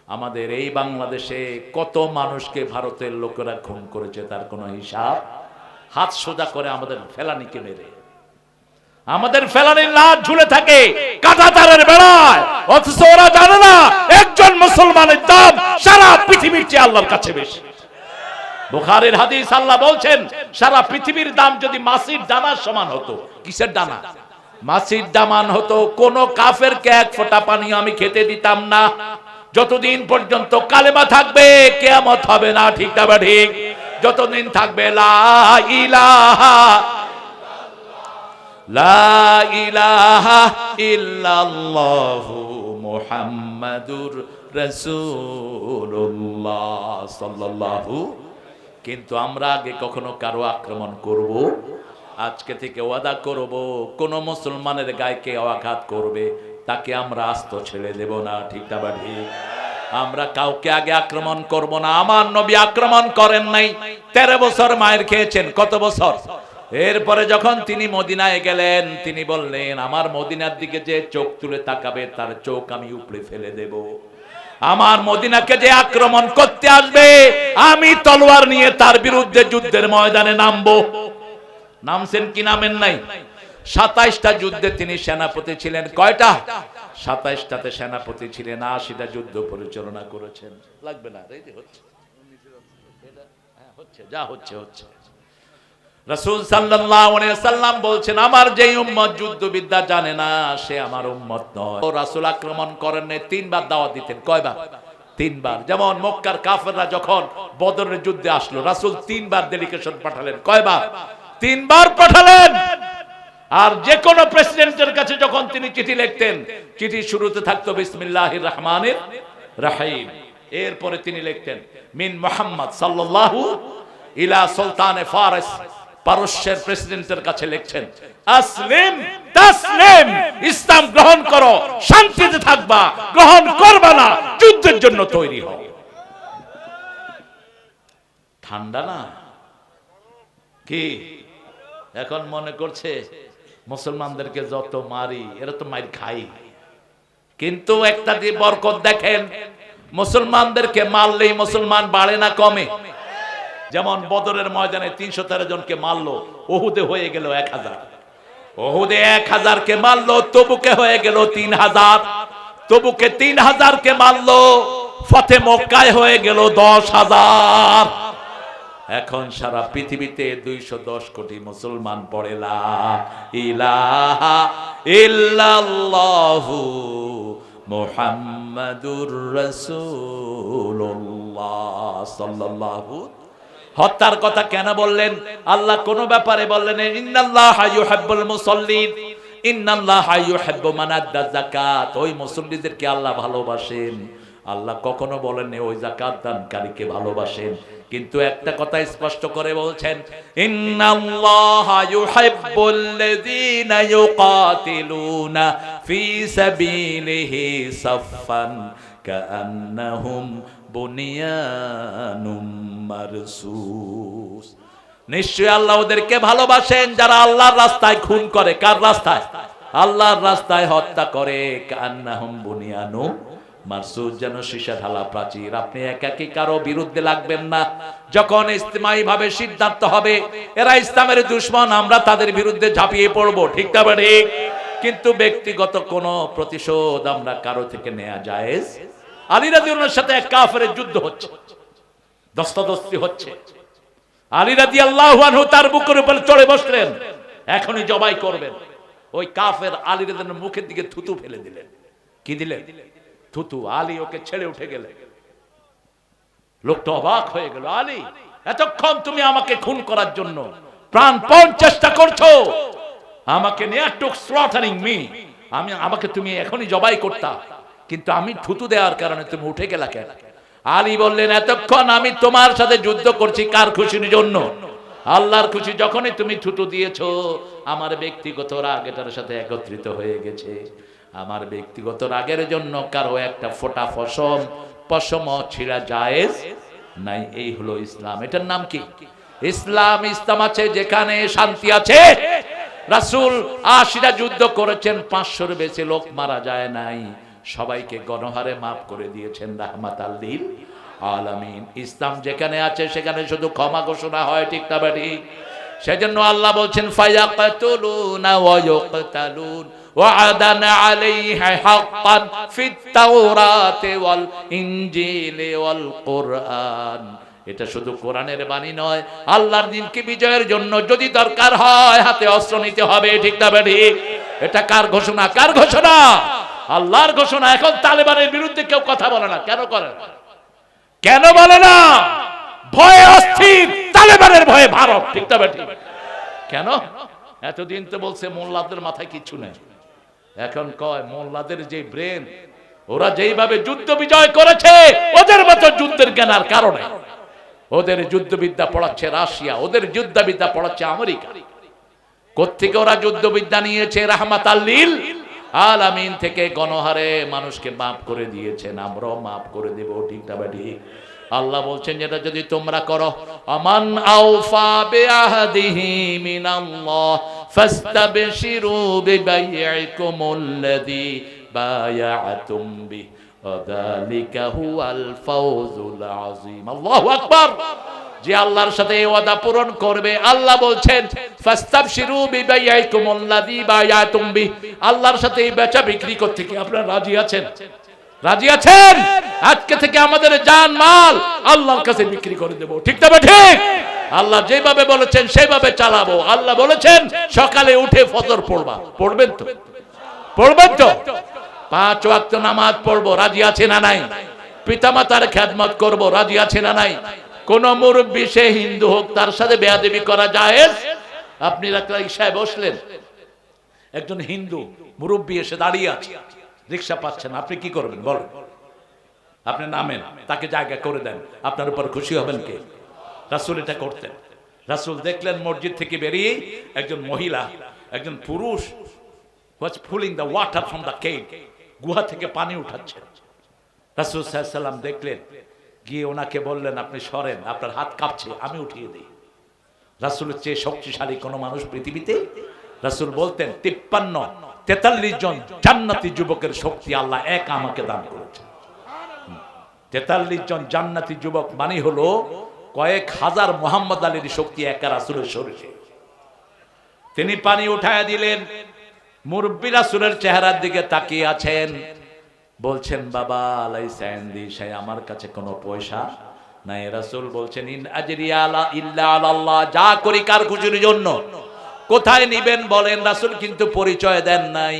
আমাদের এই বাংলাদেশে কত মানুষকে ভারতের লোকেরা খুন করেছে তার কোনো হিসাব। হাত সোজা করে আমাদের ফেলানিকে মেরে, আমাদের ফেলানির লাশ ঝুলে থাকে কাঁটাতারের বেড়ায়, অথচ ওরা জানে না একজন মুসলমানের দাম সারা পৃথিবীর চেয়ে আল্লাহর কাছে বেশি। বুখারীর হাদিস, আল্লাহ বলছেন সারা পৃথিবীর দাম যদি মাছির দানার সমান হতো। কিসের দানা? মাছির দামান হতো। কোন কাফেরকে এক ফোঁটা পানি আমি খেতে দিতাম না যতদিন পর্যন্ত কালেমা থাকবে, কিয়ামত হবে না। ঠিক না বা ঠিক? যতদিন থাকবে লা ইলাহা ইল্লাল্লাহু মুহাম্মাদুর রাসূলুল্লাহ সাল্লাল্লাহু। কিন্তু আমরা আগে কখনো কারো আক্রমণ করব? আজকে থেকে ওয়াদা করব, কোন মুসলমানের গায়ে কে আঘাত করবে তাকে আমরা আস্ত ছেড়ে দেব না। ঠিক না বা ঠিক? আমরা কাউকে আগে আক্রমণ করব না। আমার নবী আক্রমণ করেন নাই, 13 বছর মায়ের খেয়েছেন। কত বছর? এরপরে যখন তিনি মদিনায় গেলেন, তিনি বললেন আমার মদিনার দিকে যে চোখ তুলে তাকাবে তার চোখ আমি উপড়ে ফেলে দেব। আমার মদিনাকে যে আক্রমণ করতে আসবে আমি তলোয়ার নিয়ে তার বিরুদ্ধে যুদ্ধের ময়দানে নামবো। নামছেন কি নামেন নাই? 27টা যুদ্ধে তিনি সেনাপতি ছিলেন। কয়টা? 27টাতে সেনাপতি ছিলেন, 80টা যুদ্ধ পরিচালনা করেছেন। লাগবে না, এই যে হচ্ছে হচ্ছে যা হচ্ছে হচ্ছে। রাসূল সাল্লাল্লাহু আলাইহি ওয়াসাল্লাম বলছেন আমার যেই উম্মত যুদ্ধবিদ্যা জানে না সে আমার উম্মত নয়। রাসূল আক্রমণ করেন নাই, 3 বার দাওয়াত দিতেন। কয়বার? 3 বার। যেমন মক্কার কাফেররা যখন বদরের যুদ্ধে আসলো, রাসূল 3 বার ডেলিগেশন পাঠালেন। কয়বার? 3 বার পাঠালেন। আর যে কোন প্রেসিডেন্টের কাছে যখন তিনি চিঠি লিখতেন, চিঠি শুরুতে থাকতো বিসমিল্লাহির রহমানির রহিম। এরপরে তিনি লিখতেন মিন মুহাম্মদ সাল্লাল্লাহু ইলা সুলতানে ফারিস, পারস্যের প্রেসিডেন্টের কাছে লিখছেন আসলিম তাসলিম, ইসলাম গ্রহণ করো, শান্তিতে থাকবা, গ্রহণ করবা না, যুদ্ধের জন্য তৈরি হও। ঠান্ডা না? কি এখন মনে করছে মুসলমানদেরকে যত মারি এরা তো মার খাই, কিন্তু একটা যে বরকত দেখেন, মুসলমানদেরকে মারলেই মুসলমান বাড়ে না কমে? যেমন বদরের ময়দানে 313 জনকে মারলো, ওহুদে হয়ে গেল 1000। ওহুদে 1000 কে মারলো, তবুকে হয়ে গেল 3000। তবুকে 3000 কে মারলো, ফতে মক্কায় হয়ে গেল 10,000। এখন সারা পৃথিবীতে 210 কোটি মুসলমান পড়ে লা ইলাহা ইল্লাল্লাহু মুহাম্মাদুর রাসূলুল্লাহ সাল্লাল্লাহু। হত্যার কথা কেন বললেন? আল্লাহ কোন ব্যাপারে বললেন ইন্নাল্লাহা ইউহিব্বুল মুসাল্লিন, ইন্নাল্লাহা ইউহিব্বু মান আদ্দা যাকাত। ওই মুসল্লিদেরকে আল্লাহ ভালোবাসেন। আল্লাহ কখনো বলেননি ওই যাকাত দানকারীকে ভালোবাসেন। কিন্তু একটা কথা স্পষ্ট করে বলছেন ইন্নাল্লাহা ইউহিব্বুল্লাযীনা ইউকাতিলুনা ফি সাবিলিহি সাফফান কাআন্নাহুম বুনিয়ানুম মারসুস। নিশ্চয়ই আল্লাহ ওদেরকে ভালোবাসেন যারা আল্লাহর রাস্তায় খুন করে। কার রাস্তায়? আল্লাহর রাস্তায় হত্যা করে। কাআন্নাহুম বুনিয়ানুম মারসুস, যেন সীসা ঢালা প্রাচীর। আপনি একাকী কারো বিরুদ্ধে লাগবেন না। যখন ইজতিমাই ভাবে সিদ্ধান্ত হবে এরা ইসলামের দুশমন, আমরা তাদের বিরুদ্ধে ঝাঁপিয়ে পড়বো। ঠিক না ঠিক? কিন্তু ব্যক্তিগত কোনো প্রতিশোধ আমরা কারো থেকে নেওয়া জায়েজ। আলী রাদিয়াল্লাহুর সাথে এক কাফেরের যুদ্ধ হচ্ছে, দস্তাদস্তি হচ্ছে। আলী রাদিয়াল্লাহু আনহু তার বুকের উপর চড়ে বসলেন, এখনই জবাই করবেন। ওই কাফের আলী রাদিয়াল্লাহুর মুখের দিকে থুতু ফেলে দিলেন। কি দিলেন? থুতু। আলী ওকে ছেড়ে উঠে গেলেন। লোকটা অবাক হয়ে গেল, আলী এতক্ষণ তুমি আমাকে খুন করার জন্য প্রাণপণ চেষ্টা করছো, আমাকে নিয়ে টুক স্লটারিং মি, আমাকে তুমি এখনই জবাই করতা, কিন্তু আমি থুতু দেওয়ার কারণে তুমি উঠে গেলা কেন? আলী বললেন এতক্ষণ আমি তোমার সাথে যুদ্ধ করছি কার খুশির জন্য? আল্লাহর খুশি। যখনই তুমি থুতু দিয়েছো আমার ব্যক্তিগত রাগ এটার সাথে একত্রিত হয়ে গেছে। আমার ব্যক্তিগত রাগের জন্য কারো একটা ফোঁটা পশম ছিঁড়া জায়েজ নাই। এই হলো ইসলাম। এটার নাম কি? ইসলাম। ইসলাম আছে যেখানে শান্তি আছে। রাসূল 80টা যুদ্ধ করেছেন, 500-এর বেশি লোক মারা যায় নাই। সবাইকে গণহারে মাফ করে দিয়েছেন রাহমাতাল লিল আলামিন। ইসলাম যেখানে আছে সেখানে শুধু ক্ষমা ঘোষণা হয়, ঠিক না ঠিক? সেজন্য আল্লাহ বলছেন ফায়াকাতুলুনা ওয়া ইউকতালুন ওয়া'দান আলাইহি হাক্কান ফিত তাওরাতি ওয়াল ইনজিলি ওয়াল কুরআন। এটা শুধু কোরআনের বাণী নয়, আল্লাহর দ্বীনকে বিজয়ের জন্য যদি দরকার হয় হাতে অস্ত্র নিতে হবে, ঠিক না ঠিক? এটা কার ঘোষণা? কার ঘোষণা? আল্লাহর ঘোষণা। এখন তালেবানের বিরুদ্ধে কেউ কথা বলে না, কেন করে না? কেন বলে না? ভয়ে অস্থির, তালেবানের ভয়ে ভারত, ঠিক না ঠিক? কেন? এতদিন তো বলছে মোল্লাদের মাথায় কিছু নেই, এখন কয় মোল্লাদের যে ব্রেন, ওরা যেইভাবে যুদ্ধ বিজয় করেছে ওদের মতো যুদ্ধের জ্ঞান আর কারণে। ওদের যুদ্ধবিদ্যা পড়াচ্ছে রাশিয়া, ওদের যুদ্ধবিদ্যা পড়াচ্ছে আমেরিকা। কোত্থেকে ওরা যুদ্ধবিদ্যা নিয়েছে? রাহমাতাল লিল আলামিন থেকে গণহারে মানুষকে মাফ করে দিয়েছেন, আমরাও মাফ করে দেব, ঠিক না ঠিক? আল্লাহ বলছেন যেটা যদি তোমরা করো, আমান আওফা বিআহদিহি মিনাল্লাহ ফাস্তাবশিরু বিবাইইকুমুল্লাযী বায়াআতুম বিহি ওয়াযালিকা হুয়াল ফাওজুল আযীম। আল্লাহু আকবার। যে আল্লাহর সাথে ওয়াদা পূরণ করবে, আল্লাহ বলছেন ফাস্তাবশিরু বিবাইইকুমুল্লাযী বায়াআতুম বিহি, আল্লাহর সাথে বেচা বিক্রি করতে কি আপনারা রাজি আছেন? রাজি আছেন? আজকে থেকে আমাদের জান মাল আল্লাহর কাছে বিক্রি করে দেব, ঠিক না ঠিক? আল্লাহ যেভাবে বলেছেন সেভাবে চালাবো। আল্লাহ বলেছেন সকালে উঠে ফজর পড়বা, পড়বেন তো? পড়বেন তো? 5 ওয়াক্ত নামাজ পড়বো, রাজি আছে না নাই? পিতামাতার খেদমত করব, রাজি আছে না নাই? কোন মুরব্বি, সে হিন্দু হোক, তার সাথে বেয়াদবি করা জায়েজ? আপনি রাত্রে ইশায় বসলেন, একজন হিন্দু মুরব্বি এসে দাঁড়িয়ে আছে, রিকশা পাচ্ছেন, আপনি কি করবেন বলেন? আপনি নামেন, তাকে জায়গা করে দেন, আপনার উপর খুশি হবেন কে? রাসূল এটা করতেন। রাসূল দেখলেন মসজিদ থেকে বেরিয়ে একজন মহিলা, একজন পুরুষ was pulling the water from the cave, গুহা থেকে পানি উঠাচ্ছে। রাসূল সাল্লাল্লাহু আলাইহি ওয়াসাল্লাম দেখলেন, গিয়ে ওনাকে বললেন আপনি সরেন, আপনার হাত কাঁপছে, আমি উঠিয়ে দিই। রাসূলের চেয়ে শক্তিশালী কোন মানুষ পৃথিবীতে? রাসূল বলতেন 43 জন জান্নাতি যুবকের শক্তি আল্লাহ এক আমাকে দান করেছেন। 43 জন জান্নাতি যুবক মানে হলো কয়েক হাজার মুহাম্মদ আলীর শক্তি একা রাসূলের শরীরে। তিনি পানি উঠায়া দিলেন, মুরব্বি রাসূলের চেহারার দিকে তাকিয়ে আছেন, বলছেন বাবা লাইসা ইনদি শাই, আমার কাছে কোনো পয়সা নাই। রাসূল বলছেন ইন আজরি আলা ইল্লা আল্লাহ, যা করি কার খুশির জন্য। কোথায় নিবেন বলেন? রাসূল কিন্তু পরিচয় দেন নাই।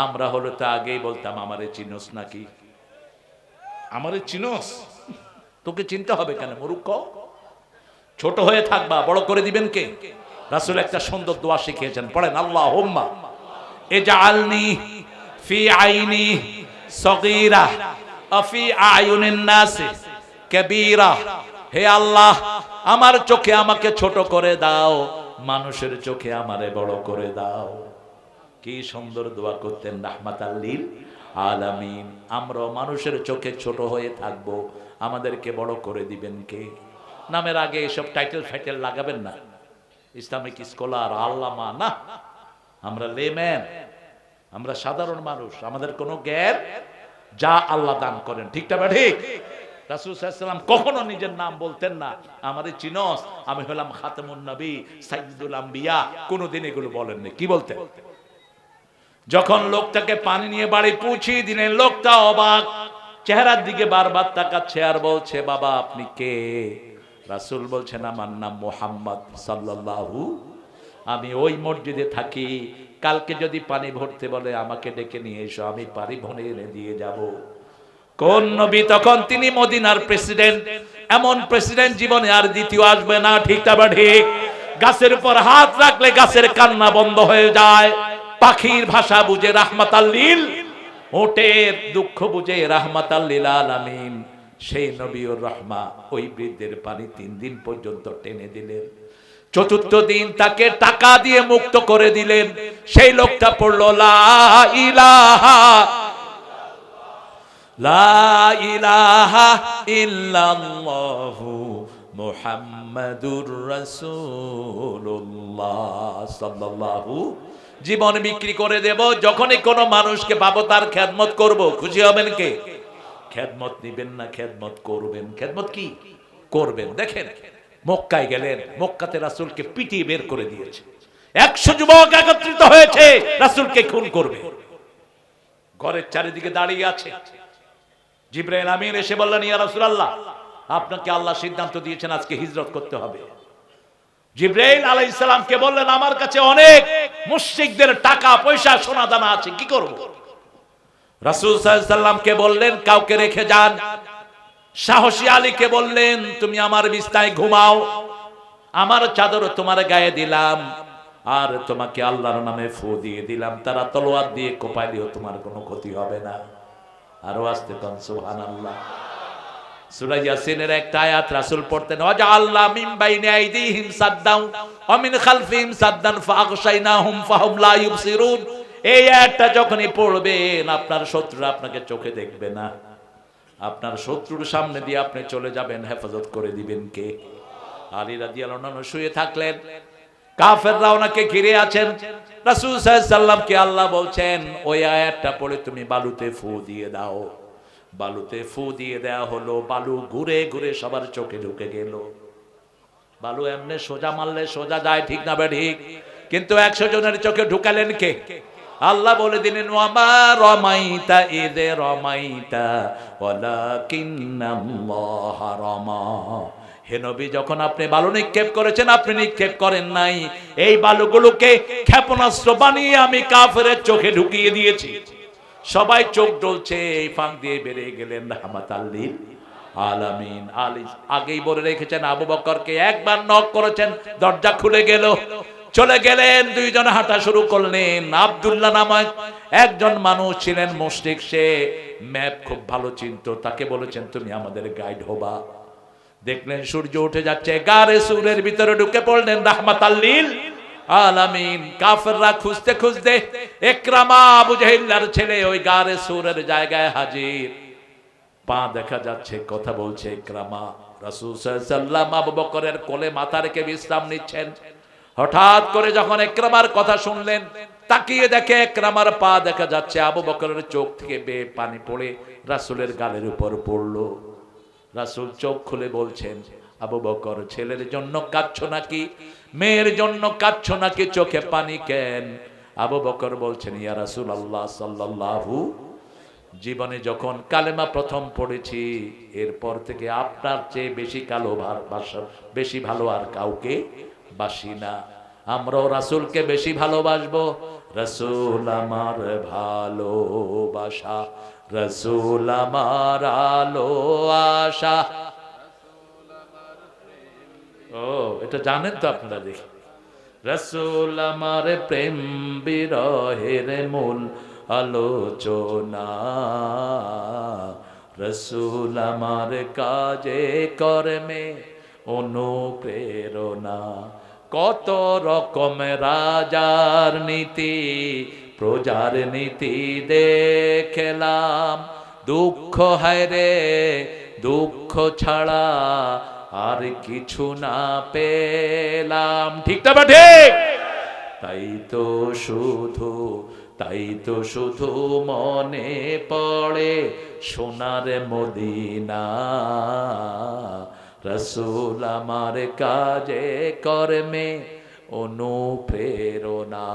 আমরা হলো তো আগেই বলতাম আমারে চিনোস নাকি? আমারে চিনোস? তোকে চিনতে হবে কেন মূর্খ? ছোট হয়ে থাকবা, বড় করে দিবেন কে? রাসূল একটা সুন্দর দোয়া শিখিয়েছেন, পড়েন আল্লাহুম্মা ইজআলনি ফি আইনি সগীরা ওয়া ফি আয়ুনিন নাস কাবীরা। হে আল্লাহ, আমার চোখে আমাকে ছোট করে দাও, মানুষের চোখে আমারে বড় করে দাও। কি সুন্দর দোয়া করতেন রাহমাতাল লিল আলামিন। আমরা মানুষের চোখে ছোট হয়ে থাকবো, আমাদেরকে বড় করে দিবেন কে? নামের আগে এসব টাইটেল ফাইটেল লাগাবেন না। ইসলামিক স্কলার, আল্লামা না, আমরা লেম্যান, আমরা সাধারণ মানুষ, আমাদের কোনো জ্ঞান যা আল্লাহ দান করেন, ঠিক না ঠিক? রাসূল সাল্লাল্লাহু আলাইহি ওয়াসাল্লাম কখনো নিজের নাম বলতেন না, আমারে চিনস, আমি হলাম খাতামুন নবী, সাইয়্যিদুল আম্বিয়া, কোনোদিন এগুলো বলেননি। কি বলতেন? যখন লোকটাকে পানি নিয়ে বাড়ি পৌঁছিয়ে দিলেন, লোকটা অবাক, চেহারার দিকে বারবার তাকাচ্ছে আর বলছে বাবা আপনি কে? রাসূল বলছেন আমার নাম মুহাম্মদ সাল্লাল্লাহু, আমি ওই মসজিদে থাকি, কালকে যদি পানি ভরতে বলে আমাকে ডেকে নিয়ে এসো, আমি পানি ভরে এনে দিয়ে যাব। কোন নবী? তখন তিনি মদিনার প্রেসিডেন্ট। এমন প্রেসিডেন্ট জীবনে আর দ্বিতীয় আসবে না, ঠিক না ঠিক? গাছের উপর হাত রাখলে গাছের কান্না বন্ধ হয়ে যায়, পাখির ভাষা বুঝে রাহমাতাল লিল, ওটের দুঃখ বুঝে রাহমাতাল লিল আলামিন। সেই নবীর রহমা ওই বৃদ্ধের পানি 3 দিন পর্যন্ত টেনে দিলেন। চতুর্থ দিন তাকে টাকা দিয়ে মুক্ত করে দিলেন। সেই লোকটা পড়ল লা ইলাহা ইল্লাল্লাহু মুহাম্মাদুর রাসূলুল্লাহ সাল্লাল্লাহু। জীবন বিক্রি করে দেব, যখনই কোনো মানুষকে পাবো তার খেদমত করব। খুশি হবেন কে? খেদমত নিবেন না, খেদমত করবেন। খেদমত কি করবেন? দেখেন মক্কায় গেলেন, মক্কাতে রাসূলকে পিটিয়ে বের করে দিয়েছে। 100 যুবক একত্রিত হয়েছে রাসূলকে খুন করবে। ঘরের চারিদিকে দাঁড়িয়ে আছে। জিবরাইল আমিন এসে বললেন, ইয়া রাসূলুল্লাহ, আপনাকে আল্লাহ সিদ্ধান্ত দিয়েছেন আজকে হিজরত করতে হবে। জিবরাইল আলাইহিস সালামকে বললেন, আমার কাছে অনেক মুশরিকদের টাকা পয়সা সোনা দানা আছে, কি করব? রাসূল সাল্লাল্লাহু আলাইহি সাল্লামকে বললেন, কাউকে রেখে যান। সাহসী আলীকে বললেন, তুমি আমার বিছানায় ঘুমাও, আমার চাদর তোমার গায়ে দিলাম, আর তোমাকে আল্লাহর নামে ফু দিয়ে দিলাম, তারা তলোয়ার দিয়ে কোপাইলেও তোমার কোনো ক্ষতি হবে না। আরো আস্তে কোন সুবহানাল্লাহ। সূরা ইয়াসিনের একটা আয়াত রাসূল পড়তেন, ওয়াজআলনা মিন বাইনি আইদিহিম সাদ্দান ওয়া মিন খালফিহিম সাদ্দান ফাআগশাইনাহুম ফাহুম লা ইউবসিরুন। এই আয়াতটা যখনই পড়বেন আপনার শত্রুরা আপনাকে চোখে দেখবে না, আপনার শত্রুর সামনে দিয়ে আপনি চলে যাবেন, হেফাজত করে দিবেন কে? আলী রাদিয়াল্লাহু আনহু শুয়ে থাকলেন, কাফেররা ওনাকে ঘিরে আছেন। রাসূল সাল্লাল্লাহু আলাইহি সাল্লামকে আল্লাহ বলছেন, ওই আয়াতটা পড়ে তুমি বালুতে ফু দিয়ে দাও। বালুতে ফু দিয়ে দেয়া হলো, বালু ঘুরে ঘুরে সবার চোখে ঢুকে গেল। বালু এমনি সোজা মারলে সোজা যায়, ঠিক না ঠিক? কিন্তু 100 জনের চোখে ঢুকালেন কে? আল্লাহ বলে দিলেন, ওয়ামা রামাইতা ইয রামাইতা ওয়ালাকিন্নাল্লাহ রামা। হে নবী, যখন আপনি বালু নিক্ষেপ করেছেন আপনি নিক্ষেপ করেন নাই, এই বালুগুলোকে ক্ষেপণাস্ত্র বানিয়ে আমি কাফেরের চোখে ঢুকিয়ে দিয়েছি। সবাই চোখ ডলছে, এই ফাঁক দিয়ে বেরিয়ে গেলেন রাহমাতাল লিল আলামিন। আলী আগেই বলে রেখেছেন, আবু বকরকে একবার নক করেছেন, দরজা খুলে গেল। চলে গেলেন, দুইজন হাঁটা শুরু করলেন। আব্দুল্লাহ নামক একজন মানুষ ছিলেন মুশরিক, সে ম্যাপ খুব ভালো চিনতো, তাকে বলেছেন তুমি আমাদের গাইড হবা। দেখলেন সূর্য উঠে যাচ্ছে, গারে সুরের ভিতরে ঢুকে পড়লেন রাহমাতাল লিল আলামিন। কাফেররা খুঁজতে খুঁজতে ইকরামা আবু জাহিলের ছেলে ওই গারে সুরের জায়গায় হাজির। পা দেখা যাচ্ছে, কথা বলছে ইকরামা। রাসূল সাল্লাল্লাহু আলাইহি সাল্লাম আবু বকরের কোলে মাথা রেখে বিশ্রাম নিচ্ছেন। হঠাৎ করে যখন ইকরামার কথা শুনলেন, তাকিয়ে দেখে ইকরামার পা দেখা যাচ্ছে, আবু বকরের চোখ থেকে বেয়ে পানি পড়ে রাসূলের গালের উপর পড়লো। রাসূল চোখ খুলে বলছেন, আবু বকর, ছেলের জন্য কাঁদছো নাকি, মেয়ের জন্য কাঁদছো নাকি, চোখে পানি কেন? আবু বকর বলছেন, ইয়া রাসূলুল্লাহ সাল্লাল্লাহু, জীবনে যখন কালেমা প্রথম পড়েছি এরপর থেকে আপনার চেয়ে বেশি ভালো আর কাউকে বাসি না। আমরাও রাসূলকে বেশি ভালোবাসবো। রাসূল আমার ভালোবাসা, রাসূল আমার আলো আশা। ও, এটা জানেন তো আপনারা? দেখি, রাসূল আমার প্রেম বিরহের মূল আলোচনা, রাসূল আমার কাজে কর্মে অনুপ্রেরণা। কত রকম রাজার নীতি প্রজার নীতি দেখলাম, দুঃখ হায় রে দুঃখ ছাড়া আর কিছু না পেলাম। ঠিক না ঠিক? তাই তো শুধু মনে পড়ে সোনার মদিনা, রাসূল আমার কাজে কর্মে অনুপ্রেরণা।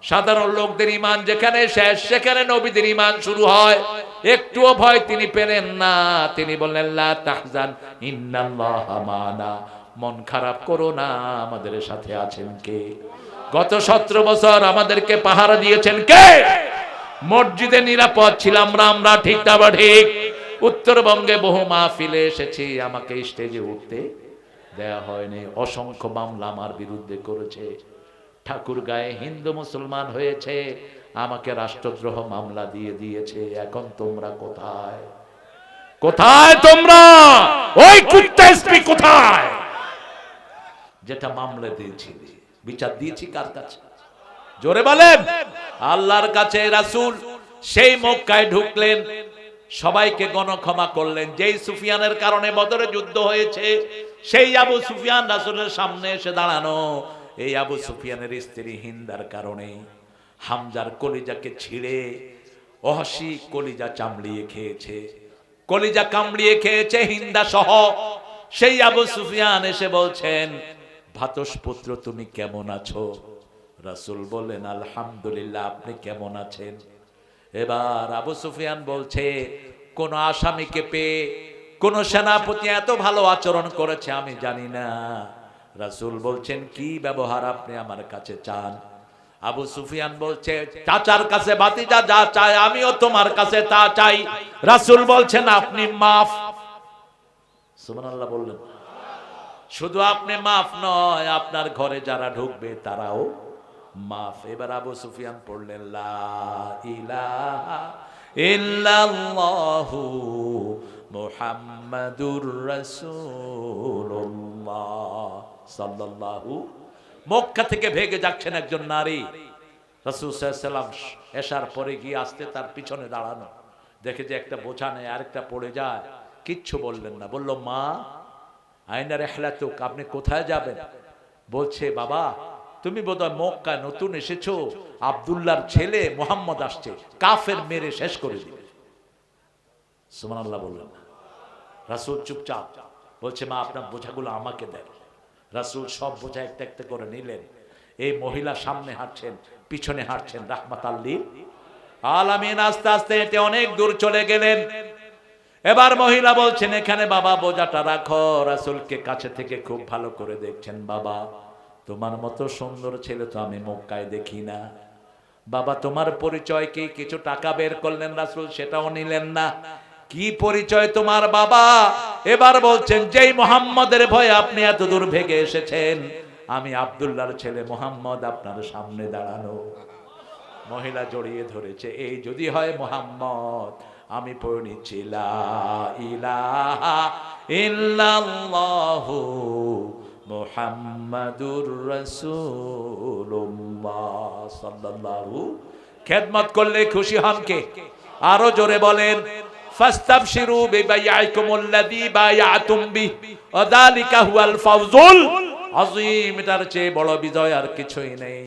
সাধারণ লোকদের ঈমান যেখানে শেষ সেখানে নবীদের ঈমান শুরু হয়। একটুও ভয় তিনি পেলেন না। তিনি বললেন, লা তাহজান ইন্নাল্লাহা মানা, মন খারাপ করো না, আমাদের সাথে আছেন কে? গত 17 বছর আমাদেরকে পাহারা দিয়েছেন কে? মসজিদে নিরাপদ ছিলাম আমরা, ঠিক না ঠিক? উত্তরবঙ্গে বহু মাহফিলে এসেছি, আমাকে স্টেজে উঠতে দেয়া হয়নি। অসংখ্য মামলা আমার বিরুদ্ধে করেছে। ঠাকুরগাঁয়ে হিন্দু মুসলমান হয়েছে, আমাকে রাষ্ট্রদ্রোহ মামলা দিয়ে দিয়েছে। এখন তোমরা কোথায়? কোথায় তোমরা? ওই কুত্তা এসপি কোথায়, যেটা মামলা দিয়েছিলি? বিচার দিয়েছি কার কাছে? জোরে বলেন। আল্লাহর কাছে। রাসূল সেই মক্কায় ঢুকলেন, সবাইকে গণক্ষমা করলেন। যেই সুফিয়ানের কারণে বদরে যুদ্ধ হয়েছে, সেই আবু সুফিয়ান রাসূলের সামনে এসে দাঁড়ানো। এই আবু সুফিয়ানের স্ত্রী হিন্দার কারণে হামজার কলিজাকে ছিঁড়ে ওহসী কলিজা চামড়িয়ে খেয়েছে, কলিজা কামড়িয়ে খেয়েছে হিন্দা সহ। সেই আবু সুফিয়ান এসে বলছেন, ভাতসপুত্র তুমি কেমন আছো? রাসূল বললেন, আলহামদুলিল্লাহ, আপনি কেমন আছেন? এবার আবু সুফিয়ান বলছে, কোন আসামিকে পেয়ে কোন সেনাপতি এত ভালো আচরণ করেছে আমি জানি না। রাসূল বলছেন, কি ব্যবহার আপনি আমার কাছে চান? আবু সুফিয়ান বলছে, চাচার কাছে ভাতিজা যা চায় আমিও তোমার কাছে তা চাই। রাসূল বলছেন, আপনি মাফ। সুবহানাল্লাহ বললেন। শুধু আপনি মাফ নয়, আপনার ঘরে যারা ঢুকবে তারাও মাফ। এবার আবু সুফিয়ান পড়লেন, লা ইলাহা ইল্লাল্লাহু মুহাম্মাদুর রাসূলুল্লাহ সাল্লাল্লাহু। মক্কা থেকে ভেগে যাচ্ছেন একজন নারী, রাসূল সাল্লাল্লাহু আলাইহি ওয়াসাল্লাম এশার পরে গিয়ে আসতে তার পিছনে দাঁড়ানো, দেখে যে একটা বোঝা নেই, আরেকটা পড়ে যায়, কিচ্ছু বললেন না। বলল, মা আইনা রিহলাতুক, আপনি কোথায় যাবেন? বলছে, বাবা তুমি বোধহয় মক্কায় নতুন এসেছো, আব্দুল্লাহর ছেলে মুহাম্মদ আসছে, কাফের মেরে শেষ করে দিবে। সুবহানাল্লাহ বললেন না। রাসূল চুপচাপ। বলছে, মা আপনার বোঝাগুলো আমাকে দেন। রাসূল সব বোঝা একটা একটা করে নিলেন। এই মহিলা সামনে হাঁটছেন, পিছনে হাঁটছেন, রাহমাতাল লিল আলামিন। আস্তে আস্তে হেঁটে অনেক দূর চলে গেলেন। এবার মহিলা বলছেন, এখানে বাবা বোঝাটা রাখো। রাসূলকে কাছে থেকে খুব ভালো করে দেখছেন। বাবা তোমার মতো সুন্দর ছেলে তো আমি মক্কায় দেখি না। বাবা তোমার পরিচয় কি? কিছু টাকা বের করলেন রাসূল, সেটাও নিলেন না। কি পরিচয় তোমার বাবা? এবার বলছেন, যেই মুহাম্মাদের ভয়ে আপনি এত দূর ভেগে এসেছেন, আমি আব্দুল্লাহর ছেলে মুহাম্মদ আপনার সামনে দাঁড়ানো। মহিলা জড়িয়ে ধরেছে, এই যদি হয় মুহাম্মদ, আমি পড়ে নিচ্ছি, লা ইলাহা ইল্লাল্লাহু মুহাম্মাদুর রাসূলুল্লাহ সাল্লাল্লাহু। খেদমত করলে খুশি হন কে? আরো জোরে বলেন, ফাস্তাবশিরু বিবাইআকুমুল্লাযী বায়াতুম বিহি ওয়া যালিকা হুয়াল ফাওজুল আযীম। এটার চেয়ে বড় বিজয় আর কিছুই নেই।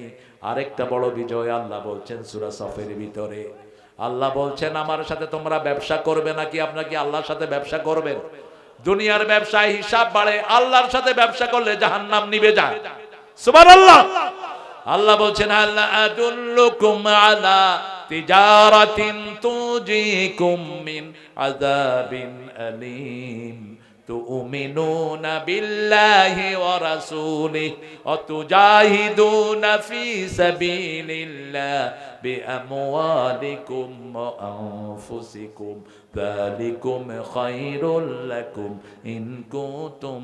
আরেকটা বড় বিজয় আল্লাহ বলছেন সূরা সফের ভিতরে। আল্লাহ বলছেন, আমার সাথে তোমরা ব্যবসা করবে নাকি? আপনারা কি আল্লাহর সাথে ব্যবসা করবেন? দুনিয়ার ব্যবসায় হিসাব বাড়ে, আল্লাহর সাথে ব্যবসা করলে জাহান্নাম নিভে যায়। সুবহানাল্লাহ। আল্লাহ বলছেন, আল্লাহ আদুল্লুকুম আলা তিজারাতিন তুজিকুম মিন আযাবিন আলীম তুমিনুনা বিল্লাহি ওয়া রাসূলিহি ওয়া তুজাহিদুনা ফি সাবিলিল্লাহ বিআমওয়ালিকুম ওয়া আনফুসিকুম যালিকুম খায়রুল লাকুম ইন কুনতুম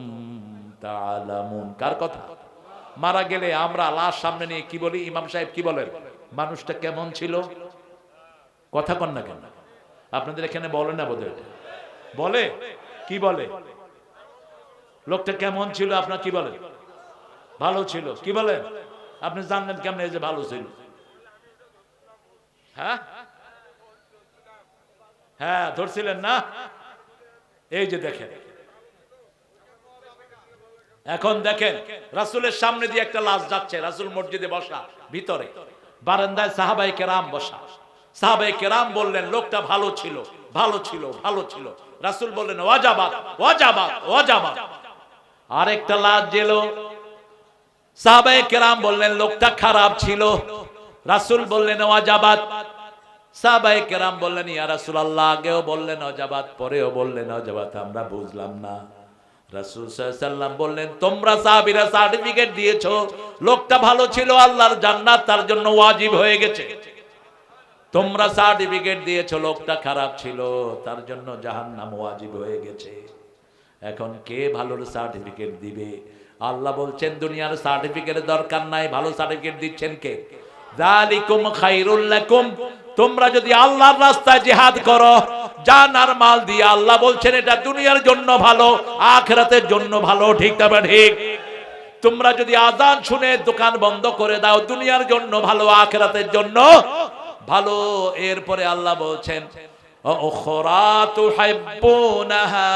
তা'লামুন। কার কথা? মারা গেলে আমরা লাশ সামনে নিয়ে কি বলি? ইমাম সাহেব কি বলেন? মানুষটা কেমন ছিল? কথা কন না কেন? আপনাদের এখানে বলে না বোধহয়? বলে। কি বলে? লোকটা কেমন ছিল? আপনার কি বলেন? ভালো ছিল। কি বলেন? আপনি জানলেন কেমন এই যে ভালো ছিল? হ্যাঁ হ্যাঁ, ধরছিলেন না? এই যে দেখেন, এখন দেখেন রাসূলের সামনে দিয়ে একটা লাশ যাচ্ছে। রাসূল মসজিদে বসা, ভিতরে বারান্দায় সাহাবায়ে কেরাম বসা। সাহাবায়ে কেরাম বললেন, লোকটা ভালো ছিল, ভালো ছিল, ভালো ছিল। রাসূল বললেন, ওয়াজাবাত ওয়াজাবাত ওয়াজাবাত। আরেকটা লাশ গেল। সাহাবায়ে কেরাম বললেন, লোকটা খারাপ ছিল। রাসূল বললেন, ওয়াজাবাত। সাহাবায়ে কেরাম বললেন, ইয়া রাসূলুল্লাহ, আগেও বললেন ওয়াজাবাত, পরেও বললেন ওয়াজাবাত, আমরা বুঝলাম না। রাসূল সাল্লাল্লাহু আলাইহি ওয়াসাল্লাম বললেন, তোমরা সাহাবীরা সার্টিফিকেট দিয়েছো লোকটা ভালো ছিল, আল্লাহর জান্নাত তার জন্য ওয়াজিব হয়ে গেছে। তোমরা সার্টিফিকেট দিয়েছো লোকটা খারাপ ছিল, তার জন্য জাহান্নাম ওয়াজিব হয়ে গেছে। এখন কে ভালোর সার্টিফিকেট দিবে? আল্লাহ বলছেন, দুনিয়ার সার্টিফিকেটের দরকার নাই, ভালো সার্টিফিকেট দিচ্ছেন কে? যালিকুম খায়রুল লাকুম। তোমরা যদি আল্লাহর রাস্তায় জিহাদ করো জান আর মাল দিয়ে, আল্লাহ বলছেন এটা দুনিয়ার জন্য ভালো, আখিরাতের জন্য ভালো। ঠিক তবে ঠিক। তোমরা যদি আযান শুনে দোকান বন্ধ করে দাও, দুনিয়ার জন্য ভালো, আখিরাতের জন্য ভালো। এরপরে আল্লাহ বলছেন, উখরা তুহিব্বুনাহা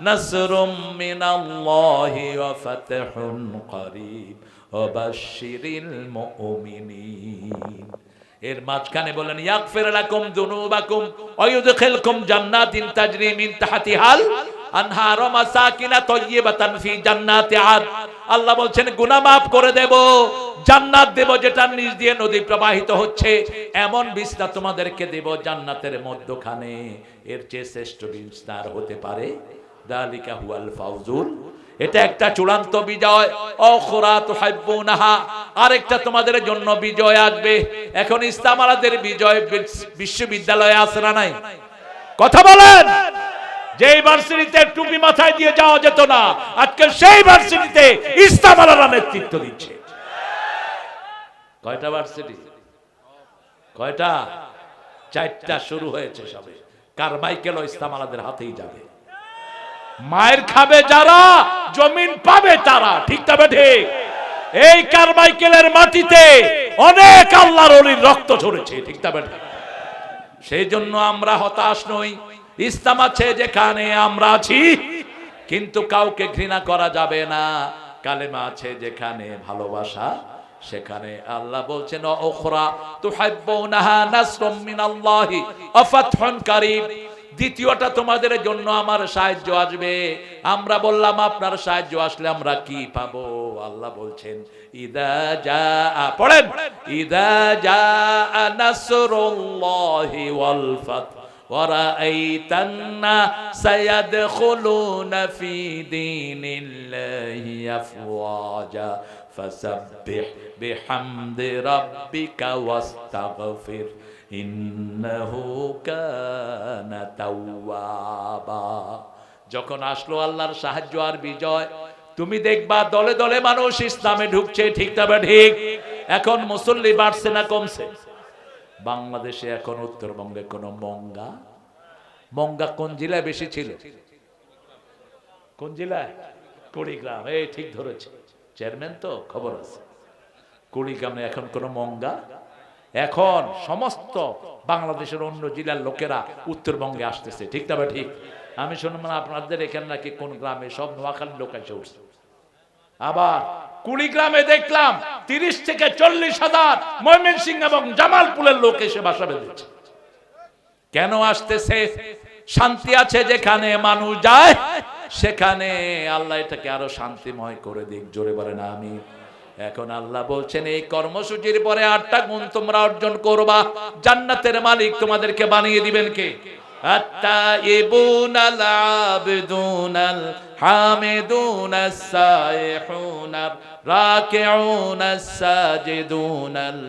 নাসরুম মিনাল্লাহি ওয়া ফাতহুন করিব ওয়াবাশশিরিল মুমিনিন। এর মাঝখানে বলেন ইয়াগফির লাকুম যুনুবাকুম ওয়া ইউদখিলকুম জান্নাতিন তাজরি মিন তাহতিহাল আনহার ওয়া মাসাকিন তাইয়্যিবাতান ফি জান্নাতি আদ। আল্লাহ বলছেন গুনাহ maaf করে দেব, জান্নাত দেব যেটার নিচ দিয়ে নদী প্রবাহিত হচ্ছে, এমন বিস্তার তোমাদেরকে দেব জান্নাতের মধ্যখানে। এর চেয়ে শ্রেষ্ঠ বিস্তার হতে পারে? যালিকা হুয়াল ফাউজুল, এটা একটা চূড়ান্ত বিজয়। অখরা তুহিব্বুনাহা, আরেকটা তোমাদের জন্য বিজয় আসবে। এখন ইসলামালাদের বিজয় বিশ্ববিদ্যালয়ে আছে না নাই? কথা বলেন। যে ভার্সিটিতে টুপি মাথায় দিয়ে যাওয়া যেত না, আজকে সেই ভার্সিটিতে ইসলামালারা নেতৃত্ব দিচ্ছে। কয়টা ভার্সিটি? কয়টা? 4টা শুরু হয়েছে সবে। কারমাইকেলও ইসলামালাদের হাতেই যাবে। মায়ের খাবে যারা, জমিন পাবে তারা। ঠিক তবে ঠিক। এই কারমাইকেলের মাটিতে অনেক আল্লাহর ওলির রক্ত ঝরেছে। ঠিক তবে ঠিক। সেই জন্য আমরা হতাশ নই। ইসলাম আছে যেখানে আমরা আছি, কিন্তু কাউকে ঘৃণা করা যাবে না। কালেমা আছে যেখানে ভালোবাসা সেখানে। আল্লাহ বলছেন উখরা তুহিব্বুনাহা নাসরুম মিনাল্লাহি ওয়া ফাতহুন কারীম। দ্বিতীয়টা তোমাদের জন্য আমার সাহায্য আসবে। আমরা বললাম আপনার সাহায্য আসলে আমরা কি পাবো? আল্লাহ বলছেন ইদা জাআ, পড়েন, ইদা জাআ নাসরুল্লাহি ওয়াল ফাত ওয়া রাআইতান নাসা ইয়াদখুলুনা ফি দীনিল্লাহি আফওয়াজা ফাসাব্বিহ বিহামদি রাব্বিকা ওয়াস্তাগফির ইন্নাহু কানা তাওয়াবা। যখন আসলো আল্লাহর সাহায্য আর বিজয়, তুমি দেখবা দলে দলে মানুষ ইসলামে ঢুকছে। ঠিক তবে ঠিক। এখন মুসল্লি বাড়ছে না কমছে? বাংলাদেশে এখন উত্তরবঙ্গে কোন মঙ্গা কোন জেলায় বেশি ছিল? কোন জেলায়? কুড়িগ্রাম। এই ঠিক ধরেছে চেয়ারম্যান, তো খবর আছে। কুড়িগ্রামে এখন কোন মঙ্গা? এখন সমস্ত বাংলাদেশের অন্য জেলার লোকেরা উত্তরবঙ্গে আসতেছে। ঠিক তবে ঠিক। আমি শুনলাম আপনাদের এখানে নাকি কোন গ্রামে সব নোয়াখালী লোক এসে উঠছে। আবার কুড়িগ্রামে দেখলাম 30 থেকে 40 হাজার ময়মনসিংহ এবং জামালপুরের লোক এসে বাসা বেঁধেছে। কেন আসতেছে? শান্তি আছে যেখানে মানুষ যায় সেখানে আল্লাহ এটাকে আরো শান্তিময় করে দিক। জোরে বলেন আমিন। এখন আল্লাহ বলছেন এই কর্মসূচির পরে 8টা গুণ তোমরা অর্জন করবা, জান্নাতের মালিক তোমাদেরকে বানিয়ে দিবেন কে? আত-তাইবুনাল আবিদুনাল হামিদুনাস সাইহুনার রাকিউনাস সাজিদুনাল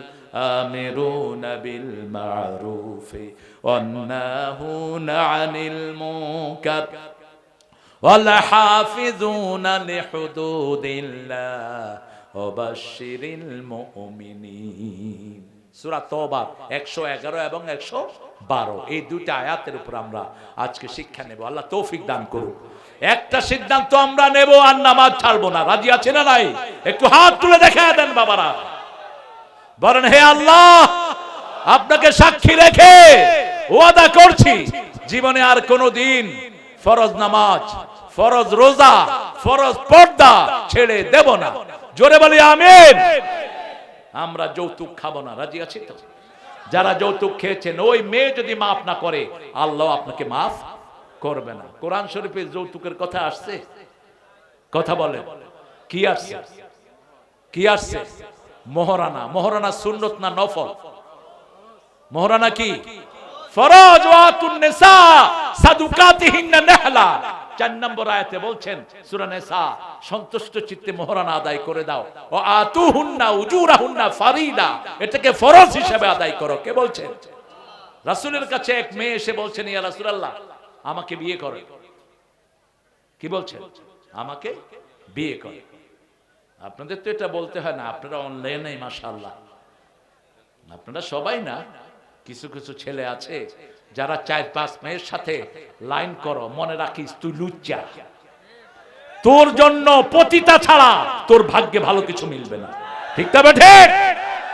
আমিরুনা বিল মারুফি ওয়ান নাহুনা আনিল মুনকার ওয়াল হাফিজুনা লিহুদুদিল্লাহ ওয়াবাশশিরিল মুমিনিন। সূরা তওবা 111 এবং 112 এই দুইটা আয়াতের উপর আমরা আজকে শিক্ষা নেব। আল্লাহ তৌফিক দান করুন। একটা সিদ্ধান্ত আমরা নেব, আর নামাজ ছাড়বো না। রাজি আছেন না নাই? একটু হাত তুলে দেখায় দেন বাবারা। বলেন হে আল্লাহ, আপনাকে সাক্ষী রেখে ওয়াদা করছি জীবনে আর কোনোদিন ফরজ নামাজ, ফরজ রোজা, ফরজ পর্দা ছেড়ে দেব না। জোরে বলি আমিন। আমরা যৌতুক খাবো না। রাজি আছি তো? যারা যৌতুক খেয়েছেন, ওই মেয়ে যদি মাফ না করে আল্লাহ আপনাকে মাফ করবে না। কোরআন শরীফে যৌতুকের কথা আসছে? কথা বলে কি আসছে? কি আসছে? মোহরানা। মোহরানা সুন্নত না নফল? মোহরানা কি? ফরজ। ওয়াতুন নিসা সাদুকাতিহিন্না নাহলা। 4 নম্বর আয়াতে বলছেন সূরা নিসা, সন্তুষ্ট চিত্তে মোহরানা আদায় করে দাও। ও আতুহুন্না উজুরাহুন্না ফারিদা, এটাকে ফরজ হিসেবে আদায় করো। কে বলছেন? রাসূলের কাছে এক মেয়ে এসে বলছেন ইয়া রাসূলুল্লাহ আমাকে বিয়ে করো। কি বলছেন? আমাকে বিয়ে করো। আপনাদের তো এটা বলতে হয় না, আপনারা অনলাইনে মাশাআল্লাহ। আপনারা সবাই না, কিছু কিছু ছেলে আছে যারা 4-5 মেয়ের সাথে লাইন করো। মনে রাখিস তুই লুচ্চা। তোর জন্য পতিতা ছাড়া তোর ভাগ্যে ভালো কিছু মিলবে না। ঠিক তবে ঠিক।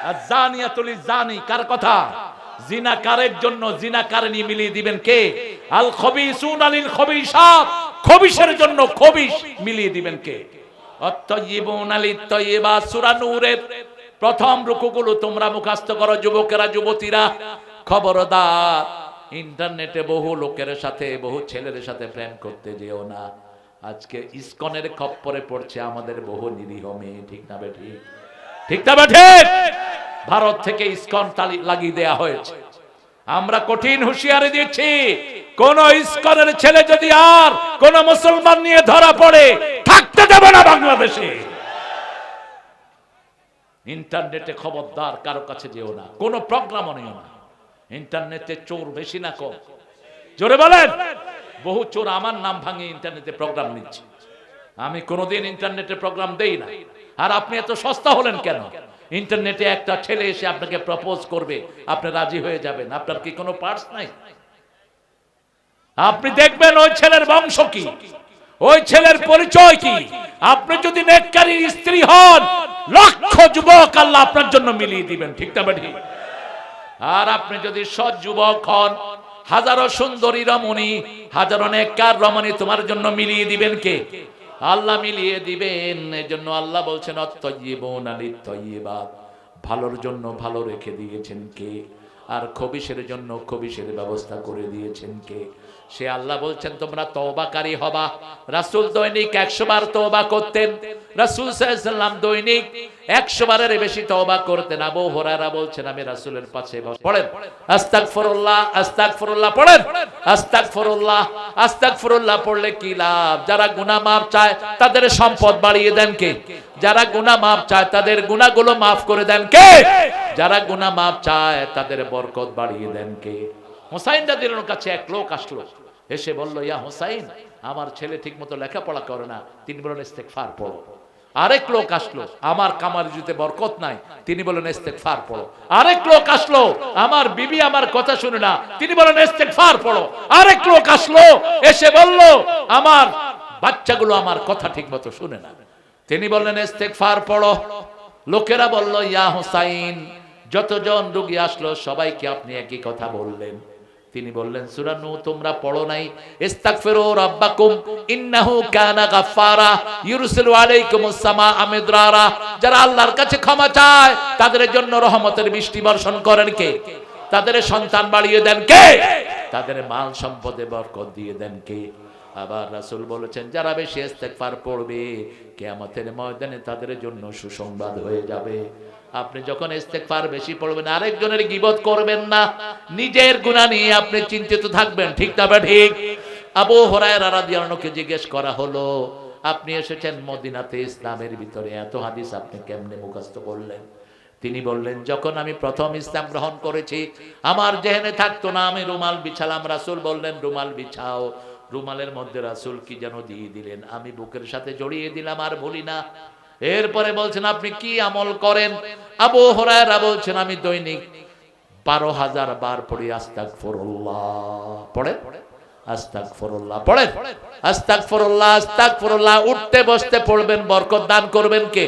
আয-যানিয়াতুল জানি কার কথা? জিনাকারের জন্য জিনাকারনী মিলিয়ে দিবেন কে? আল খবিসুনা লিল খবিসাত, খবিসের জন্য খবিস মিলিয়ে দিবেন কে? আত-তাইয়্যিবুনা লিত-তাইয়্যিবাত সূরা নূরের প্রথম রুকুগুলো তোমরা মুখস্থ করো যুবকেরা যুবতীরা। খবরদার ইন্টারনেটে বহু লোকের সাথে বহু ছেলের সাথে প্রেম করতে যেও না। আজকে ইসকনের খপ্পরে পড়ছে আমাদের বহু নিরীহ মেয়ে, ঠিক না বেঠিক? ঠিক না বেঠিক? ভারত থেকে ইসকন লাগিয়ে দেয়া হয়েছে। আমরা কঠিন হুঁশিয়ারি দিচ্ছি, কোন ইসকনের ছেলে যদি আর কোন মুসলমান নিয়ে ধরা পড়ে থাকতে দেব না বাংলাদেশে। ইন্টারনেটে খবরদার কারো কাছে যেও না, কোন প্রোগ্রামও নিও না। ইন্টারনেটে চোর বেশি না কম? জোরে বলেন। বহু চোর আমার নাম ভাঙিয়ে ইন্টারনেটে প্রোগ্রাম নিচ্ছে। আমি কোনোদিন ইন্টারনেটে প্রোগ্রাম দেই না। আর আপনি এত সস্তা হলেন কেন? ইন্টারনেটে একটা ছেলে এসে আপনাকে প্রপোজ করবে, আপনি রাজি হয়ে যাবেন। আপনার কি কোনো পার্স নাই? আপনি দেখবেন ওই ছেলের বংশ কি, ওই ছেলের পরিচয় কি। আপনি যদি নেককারীর স্ত্রী হন, লক্ষ যুবক আল্লাহ আপনার জন্য মিলিয়ে দিবেন, ঠিক না বেঠিক? আর আপনি যদি সৎ যুবক হন, হাজারো সুন্দরী রমণী, হাজারো নেককার রমণী তোমার জন্য মিলিয়ে দিবেন কে? আল্লাহ মিলিয়ে দিবেন। এজন্য আল্লাহ বলছেন আত-তাইয়্যিবুনা লিত-তাইয়্যিবাত, ভালোর জন্য ভালো রেখে দিয়েছেন কে? আর খবিশের জন্য খবিশের ব্যবস্থা করে দিয়েছেন কে? সে আল্লাহ বলছেন তোমরা তওবাকারী হবা। রাসূল দৈনিক 100 বার তওবা করতেন। রাসূল সাল্লাল্লাহু আলাইহি ওয়াসাল্লাম দৈনিক 100 বারের বেশি তওবা করতেন। আবু হুরায়রা বলছেন আমি রাসূলের পাশে বসে পড়েন আস্তাগফিরুল্লাহ আস্তাগফিরুল্লাহ, পড়েন আস্তাগফিরুল্লাহ আস্তাগফিরুল্লাহ। পড়লে কি লাভ? যারা গুনাহ মাফ চায় তাদের সম্পদ বাড়িয়ে দেন কে? যারা গুনাহ মাফ চায় তাদের গুনাহগুলো মাফ করে দেন কে? যারা গুনাহ মাফ চায় তাদের বরকত বাড়িয়ে দেন কে? হুসাইন রাদিয়াল্লাহু আনহুর কাছে এক লোক আসলো, এসে বলল ইয়া হুসাইন, আমার ছেলে ঠিকমতো লেখাপড়া করে না। তিনি বললেন ইস্তেগফার পড়ো। আরেক লোক আসলো, আমার কামার জুতে বরকত নাই। তিনি বললেন ইস্তেগফার পড়ো। আরেক লোক আসলো, আমার বিবি আমার কথা শুনে না। তিনি বললেন ইস্তেগফার পড়ো। আরেক লোক আসলো, এসে বলল আমার বাচ্চাগুলো আমার কথা ঠিকমতো শুনে না। তিনি বললেন ইস্তেগফার পড়ো। লোকেরা বলল ইয়া হুসাইন, যতজন রোগী আসলো সবাইকে আপনি একই কথা বললেন। তিনি বললেন সূরা নূহ তোমরা পড়ো নাই? ইস্তাগফিরু রাব্বাকুম ইন্নাহু কানা গাফফারা ইউরসিলু আলাইকুমুস সামাআ মিদরারা। যারা আল্লাহর কাছে ক্ষমা চায় তাদের জন্য রহমতের বৃষ্টি বর্ষণ করেন কে? তাদের সন্তান বাড়িয়ে দেন কে? তাদের মাল সম্পদে বরকত দিয়ে দেন কে? আবার রাসূল বলেছেন যারা বেশি ইস্তেগফার পড়বে কিয়ামতের ময়দানে তাদের জন্য সুসংবাদ হয়ে যাবে। আপনি যখন ইস্তেগফার বেশি পড়বেন, আরেকজনের গীবত করবেন না, নিজের গুনাহ নিয়ে আপনি চিন্তিত থাকবেন, ঠিক না ঠিক? আবু হুরায়রা রাদিয়াল্লাহু আনহুকে জিজ্ঞেস করা হলো আপনি এসেছেন মদিনাতে, ইসলামের ভিতরে এত হাদিস আপনি কেমনে মুখস্থ করলেন? তিনি বললেন যখন আমি প্রথম ইসলাম গ্রহণ করেছি আমার জেহেনে থাকতো না, আমি রুমাল বিছালাম। রাসূল বললেন রুমাল বিছাও। রুমালের মধ্যে রাসূল কি যেন দিয়ে দিলেন, আমি বুকের সাথে জড়িয়ে দিলাম, আর ভুলি না। এরপরে বলছেন আপনি কি আমল করেন? আবু হুরায়রা বলছেন আমি দৈনিক 12,000 বার পড়ি আস্তাগফিরুল্লাহ। পড়ে আস্তাগফিরুল্লাহ, পড়েন আস্তাগফিরুল্লাহ আস্তাগফিরুল্লাহ। উঠতে বসতে পড়বেন, বরকত দান করবেন কে?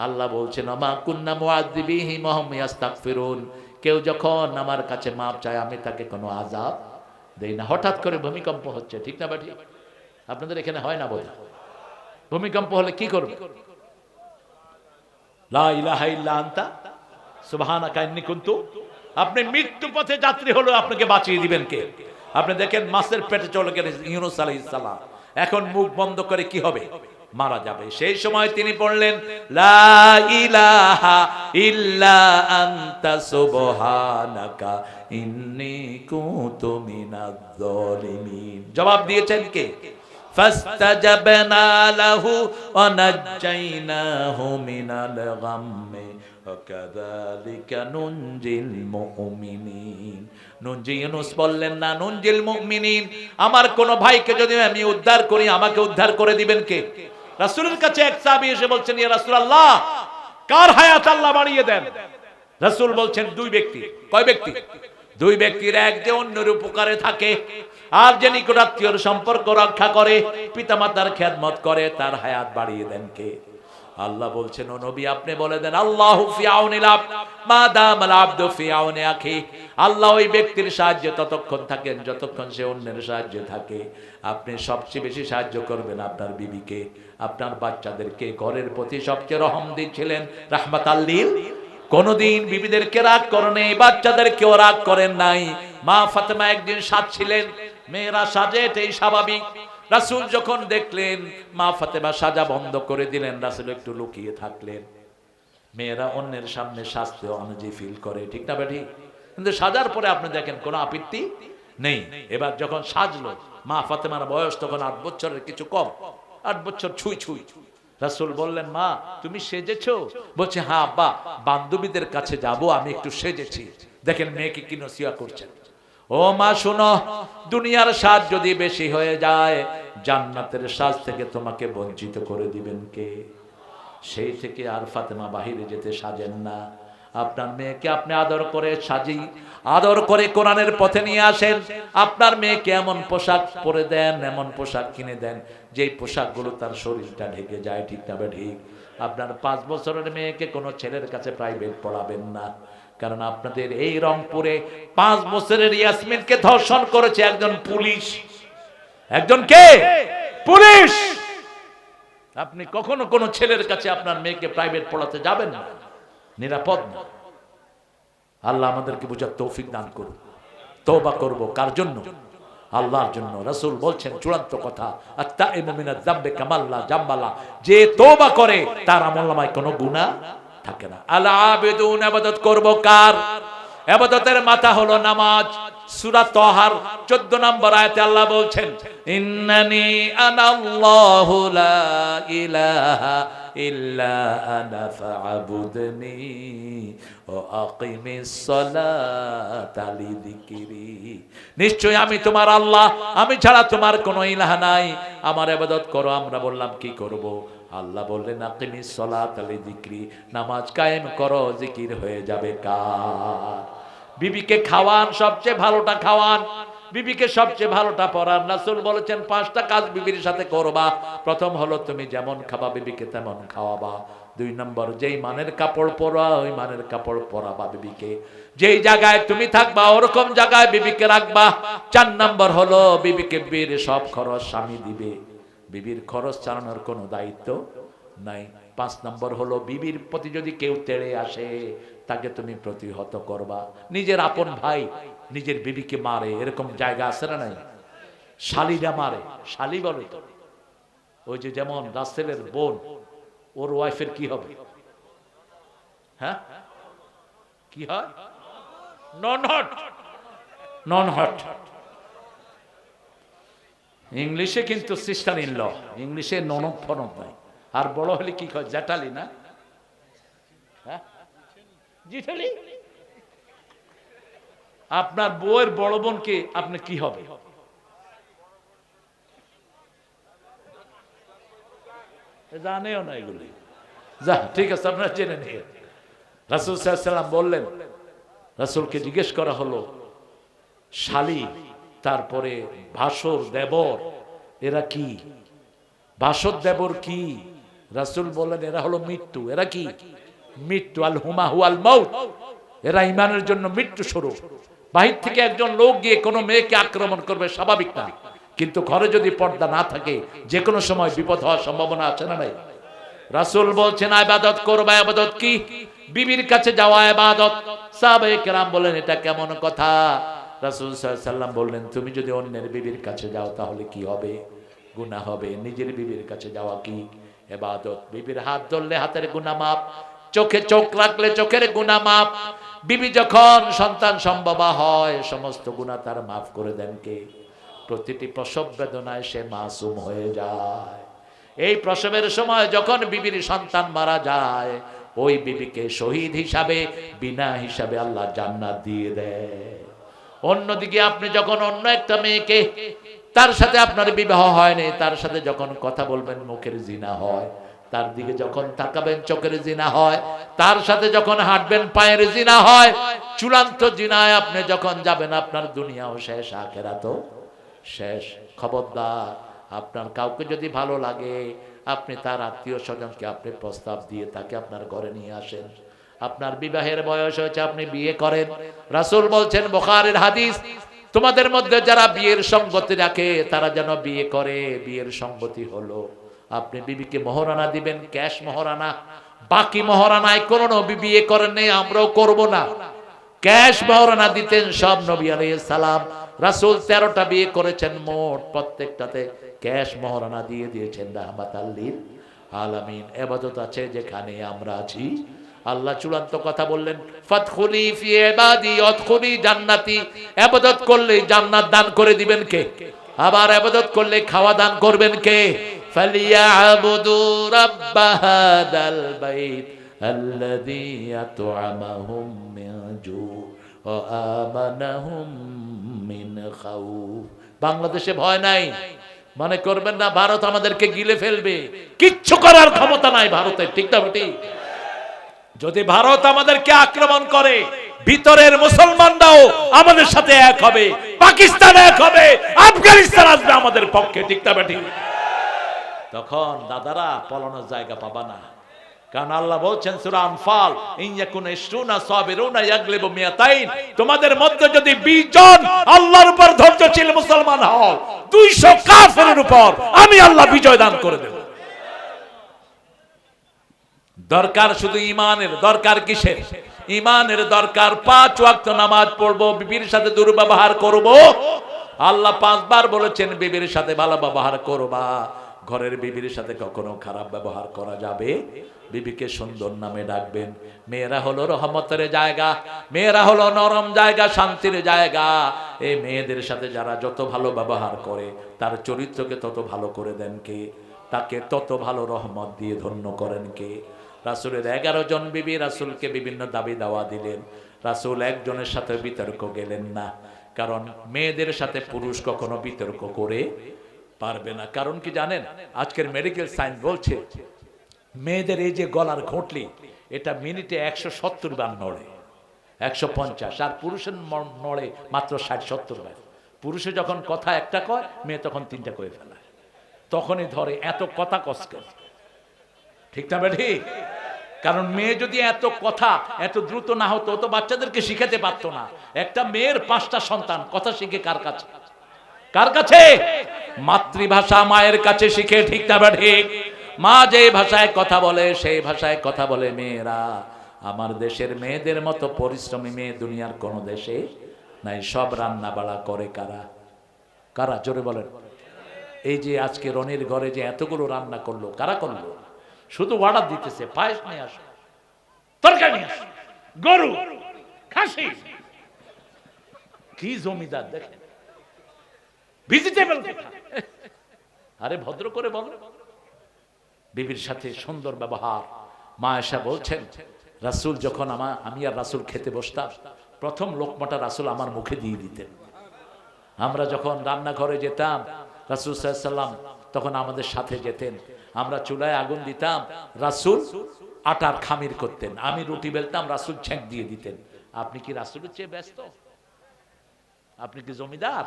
আল্লাহ বলছেন আমা কুন্না মুআযিবিহি ওয়া হুম ইয়াস্তাগফিরুন। কেউ যখন আমার কাছে মাপ চায় আমি তাকে কোনো আযাব দেই না। হঠাৎ করে ভূমিকম্প হচ্ছে, ঠিক না ঠিক? আপনাদের এখানে হয় না বোধ? ভূমিকম্প হলে কি করবে? লা ইলাহা ইল্লা আনতা সুবহানাকা ইন্নী কুনতু। আপনি মৃত্যু পথে যাত্রী হলো, আপনাকে বাঁচিয়ে দিবেন কে? আপনি দেখেন মাছের পেটে চলে গেলেন ইউনূস আলাইহিস সালাম, এখন মুখ বন্ধ করে কি হবে? মারা যাবে। সেই সময় তিনি পড়লেন লা ইলাহা ইল্লা আনতা সুবহানাকা ইন্নী কুনতু মিনাজ জালিমিন। জবাব দিয়েছেন কে? ফাস্তাজাবনা লাহু ওয়া নাজ্জাইনাহু মিনাল গাম্মি ওয়া কাযালিকা নুনজিল মুমিনিন। নুনজি ইউনূস বললেন না, নুনজিল মুমিনিন। আমার কোন ভাইকে যদি আমি উদ্ধার করি আমাকে উদ্ধার করে দিবেন কে? রাসূলের কাছে এক সাহাবী এসে বলছেন ইয়া রাসূলুল্লাহ কার হায়াত আল্লাহ বাড়িয়ে দেন? রাসূল বলছেন দুই ব্যক্তি। কয় ব্যক্তি? দুই ব্যক্তির, এক যে অন্যের উপকারে থাকে আর যে নিকটাত্মীয়র সম্পর্ক রক্ষা করে, পিতামাতার খেদমত করে, তার হায়াত বাড়িয়ে দেন কে? আল্লাহ বলছেন ও নবী আপনি বলে দেন আল্লাহু ফি আউনিল আবদ মা দামাল আবদু ফি আউনি আখি। আল্লাহ ওই ব্যক্তির সাহায্যে ততক্ষণ থাকেন যতক্ষণ সে অন্যের সাহায্যে থাকে। আপনি সবচেয়ে বেশি সাহায্য করবেন আপনার বিবিকে, আপনার বাচ্চাদেরকে। ঘরের প্রতি সবচেয়ে রহম দিচ্ছিলেন রাহমাতাল লিল। কোনদিন বিবিদেরকে রাগ করেন নাই, বাচ্চাদেরকেও রাগ করেন নাই। মা ফাতেমা একদিন সাজছিলেন, মেয়েরা সাজে, এটাই স্বাভাবিক। রাসূল যখন দেখলেন মা ফাতেমা সাজা বন্ধ করে দিলেন, রাসূল একটু লুকিয়ে থাকলেন। মেয়েরা অন্যের সামনে সাজতে অনজি ফিল করে, ঠিক না বেঠি? কিন্তু সাজার পরে আপনি দেখেন কোনো আপত্তি নেই। এবার যখন সাজলো, মা ফাতেমার বয়স তখন 8 বছরের কিছু কম, 8 বছর ছুঁই ছুঁই। রাসূল বললেন, মা তুমি সেজেছো? বলছে, হ্যাঁ আব্বা, বান্ধবীদের কাছে যাব, আমি একটু সেজেছি। দেখেন মেয়েকে কি নসিহত করছেন। ও মা শোনো, দুনিয়ার সাজ যদি বেশি হয়ে যায়, জান্নাতের সাজ থেকে তোমাকে বঞ্চিত করে দিবেন কে? সেই থেকে আর ফাতেমা বাহিরে যেতে সাজেন না। আপনার মেয়েকে আপনি আদর করে সাজি, আদর করে কোরআনের পথে নিয়ে আসেন। আপনার মেয়েকে এমন পোশাক পরে দেন, এমন পোশাক কিনে দেন যেই পোশাকগুলো তার শরীরটা ঢেকে যায়, ঠিক না ঠিক? আপনার 5 বছরের মেয়েকে কোনো ছেলের কাছে প্রাইভেট পড়াবেন না, কারণ আপনাদের এই রংপুরে 5 বছরের ইয়াসমিনকে ধর্ষণ করেছে একজন পুলিশ। একজন কে? পুলিশ। আপনি কখনো কোনো ছেলের কাছে আপনার মেয়েকে প্রাইভেট পড়াতে যাবেন না, নিরাপদ না। আল্লাহ আমাদেরকে বুঝার তৌফিক দান করুন। তওবা করব কার জন্য? আল্লাহর জন্য। রাসূল বলছেন চূড়ান্ত কথা, আত-তাইবু মিনাজ যামবি কামাল্লা জামবালা, যে তওবা করে তার আমলনামায় কোনো গুনাহ থাকে না। আল আবিদুন, ইবাদত করব কার? ইবাদতের মাথা হলো নামাজ। সূরা তাহার 14 নম্বর আয়াতে আল্লাহ বলছেন, ইন্নানি আনাল্লাহু লা ইলাহা ইল্লা আনা ফা'বুদনি ওয়া আকিমিস সালাতা লিযিকরি। নিশ্চয় আমি তোমার আল্লাহ, আমি ছাড়া তোমার কোনো ইলাহ নাই, আমার ইবাদত করো। আমরা বললাম কি করব? আল্লাহ বললেন আকিমিস সালাতা লিযিকরি, নামাজ কায়েম করো, জিকির হয়ে যাবে কার? বিবিকে খাওয়ান, সবচেয়ে ভালোটা খাওয়ান, বিবিকে সবচেয়ে ভালোটা পরান। রাসূল বলেছেন 5টা কাজ বিবির সাথে করবা। প্রথম হলো তুমি যেমন খাবা বিবিকে তেমন খাওয়াবা। 2 নম্বর, যেই মানের কাপড় পরা ওই মানের কাপড় পরাবা বিবিকে। যেই জায়গায় তুমি থাকবা ওরকম জায়গায় বিবিকে রাখবা। 4 নম্বর হলো বিবিকে বিয়ের সব খরচ স্বামী দিবে, বিবির খরচ চালানোর কোনো দায়িত্ব নাই। 5 নম্বর হলো বিবির প্রতি যদি কেউ তেড়ে আসে তাকে তুমি প্রতিহত করবা। নিজের আপন ভাই নিজের বিবিকে মারে, এরকম জায়গা আছে না নাই? শালিরা মারে, শালি বলে তো। ওই যে যেমন রাসেলের বোন, ওর ওয়াইফের কি হবে? হ্যাঁ, কি হয়? ননহট, ননহট। ইংলিশে কিন্তু সিস্টার ইন ল, ইংলিশে ননদ ফনদ নাই। আর বড় হলে কি হয়? জ্যাঠালি না? হ্যাঁ, জিঠালি। আপনার বউয়ের বড় বোনকে আপনি কি হবে? জানেও না এগুলি। যা, ঠিক আছে, আপনারা জেনে নিন। রাসূল সাল্লাল্লাহু আলাইহি ওয়াসাল্লাম বললেন, রাসূলকে জিজ্ঞেস করা হলো শালি, তারপরে ভাসুর, দেবর, এরা কি? ভাসুর দেবর কি? রাসূল বললেন এরা হলো মৃত্যু। এরা কি? মৃত্যু। আল হুমা হুয়াল মাউত, এরা ঈমানের জন্য মৃত্যু স্বরূপ। বাহির থেকে একজন লোক গিয়ে কোনো মেয়েকে আক্রমণ করবে, স্বাভাবিক না, কিন্তু ঘরে যদি পর্দা না থাকে যে কোনো সময় বিপদ হওয়ার সম্ভাবনা আছে না নাই? রাসূল বলছেন ইবাদত করবা। ইবাদত কি? বিবির কাছে যাওয়া ইবাদত। সাহাবায়ে কেরাম বলেন এটা কেমন কথা? রাসূল সাল্লাল্লাহু আলাইহি ওয়াসাল্লাম বললেন তুমি যদি অন্যের বিবির কাছে যাও তাহলে কি হবে? গুনাহ হবে। নিজের বিবির কাছে যাওয়া কি? ইবাদত। বিবির হাত ধরলে হাতের গুনাহ মাপ, চোখে চোখ রাখলে চোখের গুনাহ মাপ। বিবি যখন সন্তান সম্ভবা হয় সমস্ত গুনাহ তার মাফ করে দেন কে? প্রতিটি প্রসব বেদনায় সে মাসুম হয়ে যায়। এই প্রসবের সময় যখন বিবির সন্তান মারা যায় ওই বিবিকে শহীদ হিসাবে, বিনা হিসাবে আল্লাহ জান্নাত দিয়ে দেয়। অন্যদিকে আপনি যখন অন্য একটা মেয়েকে, তার সাথে আপনার বিবাহ হয়নি, তার সাথে যখন কথা বলবেন মুখের জিনা হয়, তার দিকে যখন তাকাবেন চোখের জিনা হয়, তার সাথে যখন হাঁটবেন পায়ের জিনা হয়। চূড়ান্ত জিনায় আপনি যখন যাবেন আপনার দুনিয়াও শেষ, আখিরাতও শেষ। খবরদার, আপনার কাউকে যদি ভালো লাগে আপনি তার আত্মীয় স্বজনকে আপনি প্রস্তাব দিয়ে তাকে আপনার ঘরে নিয়ে আসেন। আপনার বিবাহের বয়স হয়েছে, আপনি বিয়ে করেন। রাসূল বলছেন, বুখারীর হাদিস, তোমাদের মধ্যে যারা বিয়ের সঙ্গতি রাখে তারা যেন বিয়ে করে। বিয়ের সঙ্গতি হলো আপনি বিবিকে মহরানা দিবেন, ক্যাশ মহরানা। বাকি মহরানায় কোন নবী বিয়ে করেন নাই, আমরাও করব না। ক্যাশ মহরানা দিতেন সব নবী আলাইহিস সালাম। রাসূল 13টা বিয়ে করেছেন, মোট প্রত্যেকটাতে ক্যাশ মহরানা দিয়ে দিয়েছেন রাহমাতাল লিল আলামিন। ইবাদত আছে যেখানে আমরা আছি। আল্লাহ চূড়ান্ত কথা বললেন, ফাদখুলি ফি ইবাদি ওয়াদখুলি জান্নাতি। ইবাদত করলে জান্নাত দান করে দিবেন কে? আবার ইবাদত করলে খাওয়া দান করবেন কে? ফালিয়াবুদু রাব্ব হাদাল বাইত আল্লাযী আত'আমাহুম মিন জু' ওয়া আমানাহুম মিন খাউফ। বাংলাদেশে ভয় নাই, মনে করবেন না ভারত আমাদেরকে গিলে ফেলবে। কিচ্ছু করার ক্ষমতা নাই ভারতের, ঠিক না বেটি? যদি ভারত আমাদেরকে আক্রমণ করে, ভিতরের মুসলমানরাও আমাদের সাথে এক হবে, পাকিস্তান এক হবে, আফগানিস্তান আসবে আমাদের পক্ষে, ঠিক না বেটি? তখন দাদারা পলানোর জায়গা পাবা না। কারণ আল্লাহ বলছেন সূরা আনফাল, ইনয়াকুন ইশরুনা সাবিরুনা ইয়াগলিবু মিয়াতাইন। তোমাদের মধ্যে যদি 20 জন আল্লাহর উপর ধৈর্যশীল মুসলমান হও, 200 কাফেরের উপর আমি আল্লাহ বিজয় দান করে দেব। দরকার শুধু ঈমানের। দরকার কিসের? ঈমানের দরকার। 5 ওয়াক্ত নামাজ পড়বো, বিবির সাথে দুর্ব্যবহার করব। আল্লাহ 5 বার বলেছেন বিবির সাথে ভালো ব্যবহার করবা। ঘরের বিবির সাথে কখনো খারাপ ব্যবহার করা যাবে? বিবিকে সুন্দর নামে ডাকবেন। মেয়েরা হলো রহমতের জায়গা, মেয়েরা হলো নরম জায়গা, শান্তির জায়গা। এই মেয়েদের সাথে যারা যত ভালো ব্যবহার করে তার চরিত্রকে তত ভালো করে দেন কে? তাকে তত ভালো রহমত দিয়ে ধন্য করেন কে? রাসূলের 11 জন বিবি রাসূলকে বিভিন্ন দাবি দাওয়া দিলেন। রাসূল একজনের সাথে বিতর্ক গেলেন না, কারণ মেয়েদের সাথে পুরুষ কখনো বিতর্ক করে পারবে না। কারণ কি জানেন? আজকের মেডিকেল সায়েন্স বলছে মেয়েদের এই যে গলার ঘটলি, এটা মিনিটে 170 বার নড়ে, 150। আর পুরুষের নড়ে মাত্র 60-70 বার। পুরুষে যখন কথা একটা কয়, মেয়ে তখন 3টা কয়ে ফেলায়, তখনই ধরে। এত কথা কষ্ট, ঠিক না বেঠি? কারণ মেয়ে যদি এত কথা এত দ্রুত না হতো তো বাচ্চাদেরকে শিখাতে পারতো না। একটা মেয়ের 5টা সন্তান, কথা শিখে কার কাছে? কার কাছে? মাতৃভাষা মায়ের কাছে শিখে, ঠিক না ঠিক? মা যে ভাষায় কথা বলে সেই ভাষায় কথা বলে মেয়েরা। আমার দেশের মেয়েদের মতো পরিশ্রমী মেয়ে দুনিয়ার কোন দেশে নাই। সব রান্না বাড়া করে কারা? কারা? জোরে বলেন। এই যে আজকে রনির ঘরে যে এতগুলো রান্না করলো, কারা করলো? শুধু অর্ডার দিতেছে, পায়েস নিয়ে আসো, তরকারি নিয়ে আসো, গরু, খাসি। কি জমিদার দেখেন, ভেজিটেবল। আরে ভদ্র করে বল। বিবির সাথে সুন্দর ব্যবহার। মা আয়েশা বলছেন, রাসূল যখন আমি আর রাসূল খেতে বসতাম, প্রথম লোকমাটা রাসূল আমার মুখে দিয়ে দিতেন। আমরা যখন রান্নাঘরে যেতাম, রাসূল সাল্লাল্লাহু আলাইহি ওয়াসাল্লাম তখন আমাদের সাথে যেতেন। আমরা চুলায় আগুন দিতাম, রাসূল আটার খামির করতেন, আমি রুটি বেলতাম, রাসূল ছেঁক দিয়ে দিতেন। আপনি কি রাসূলের চেয়ে ব্যস্ত? আপনি কি জমিদার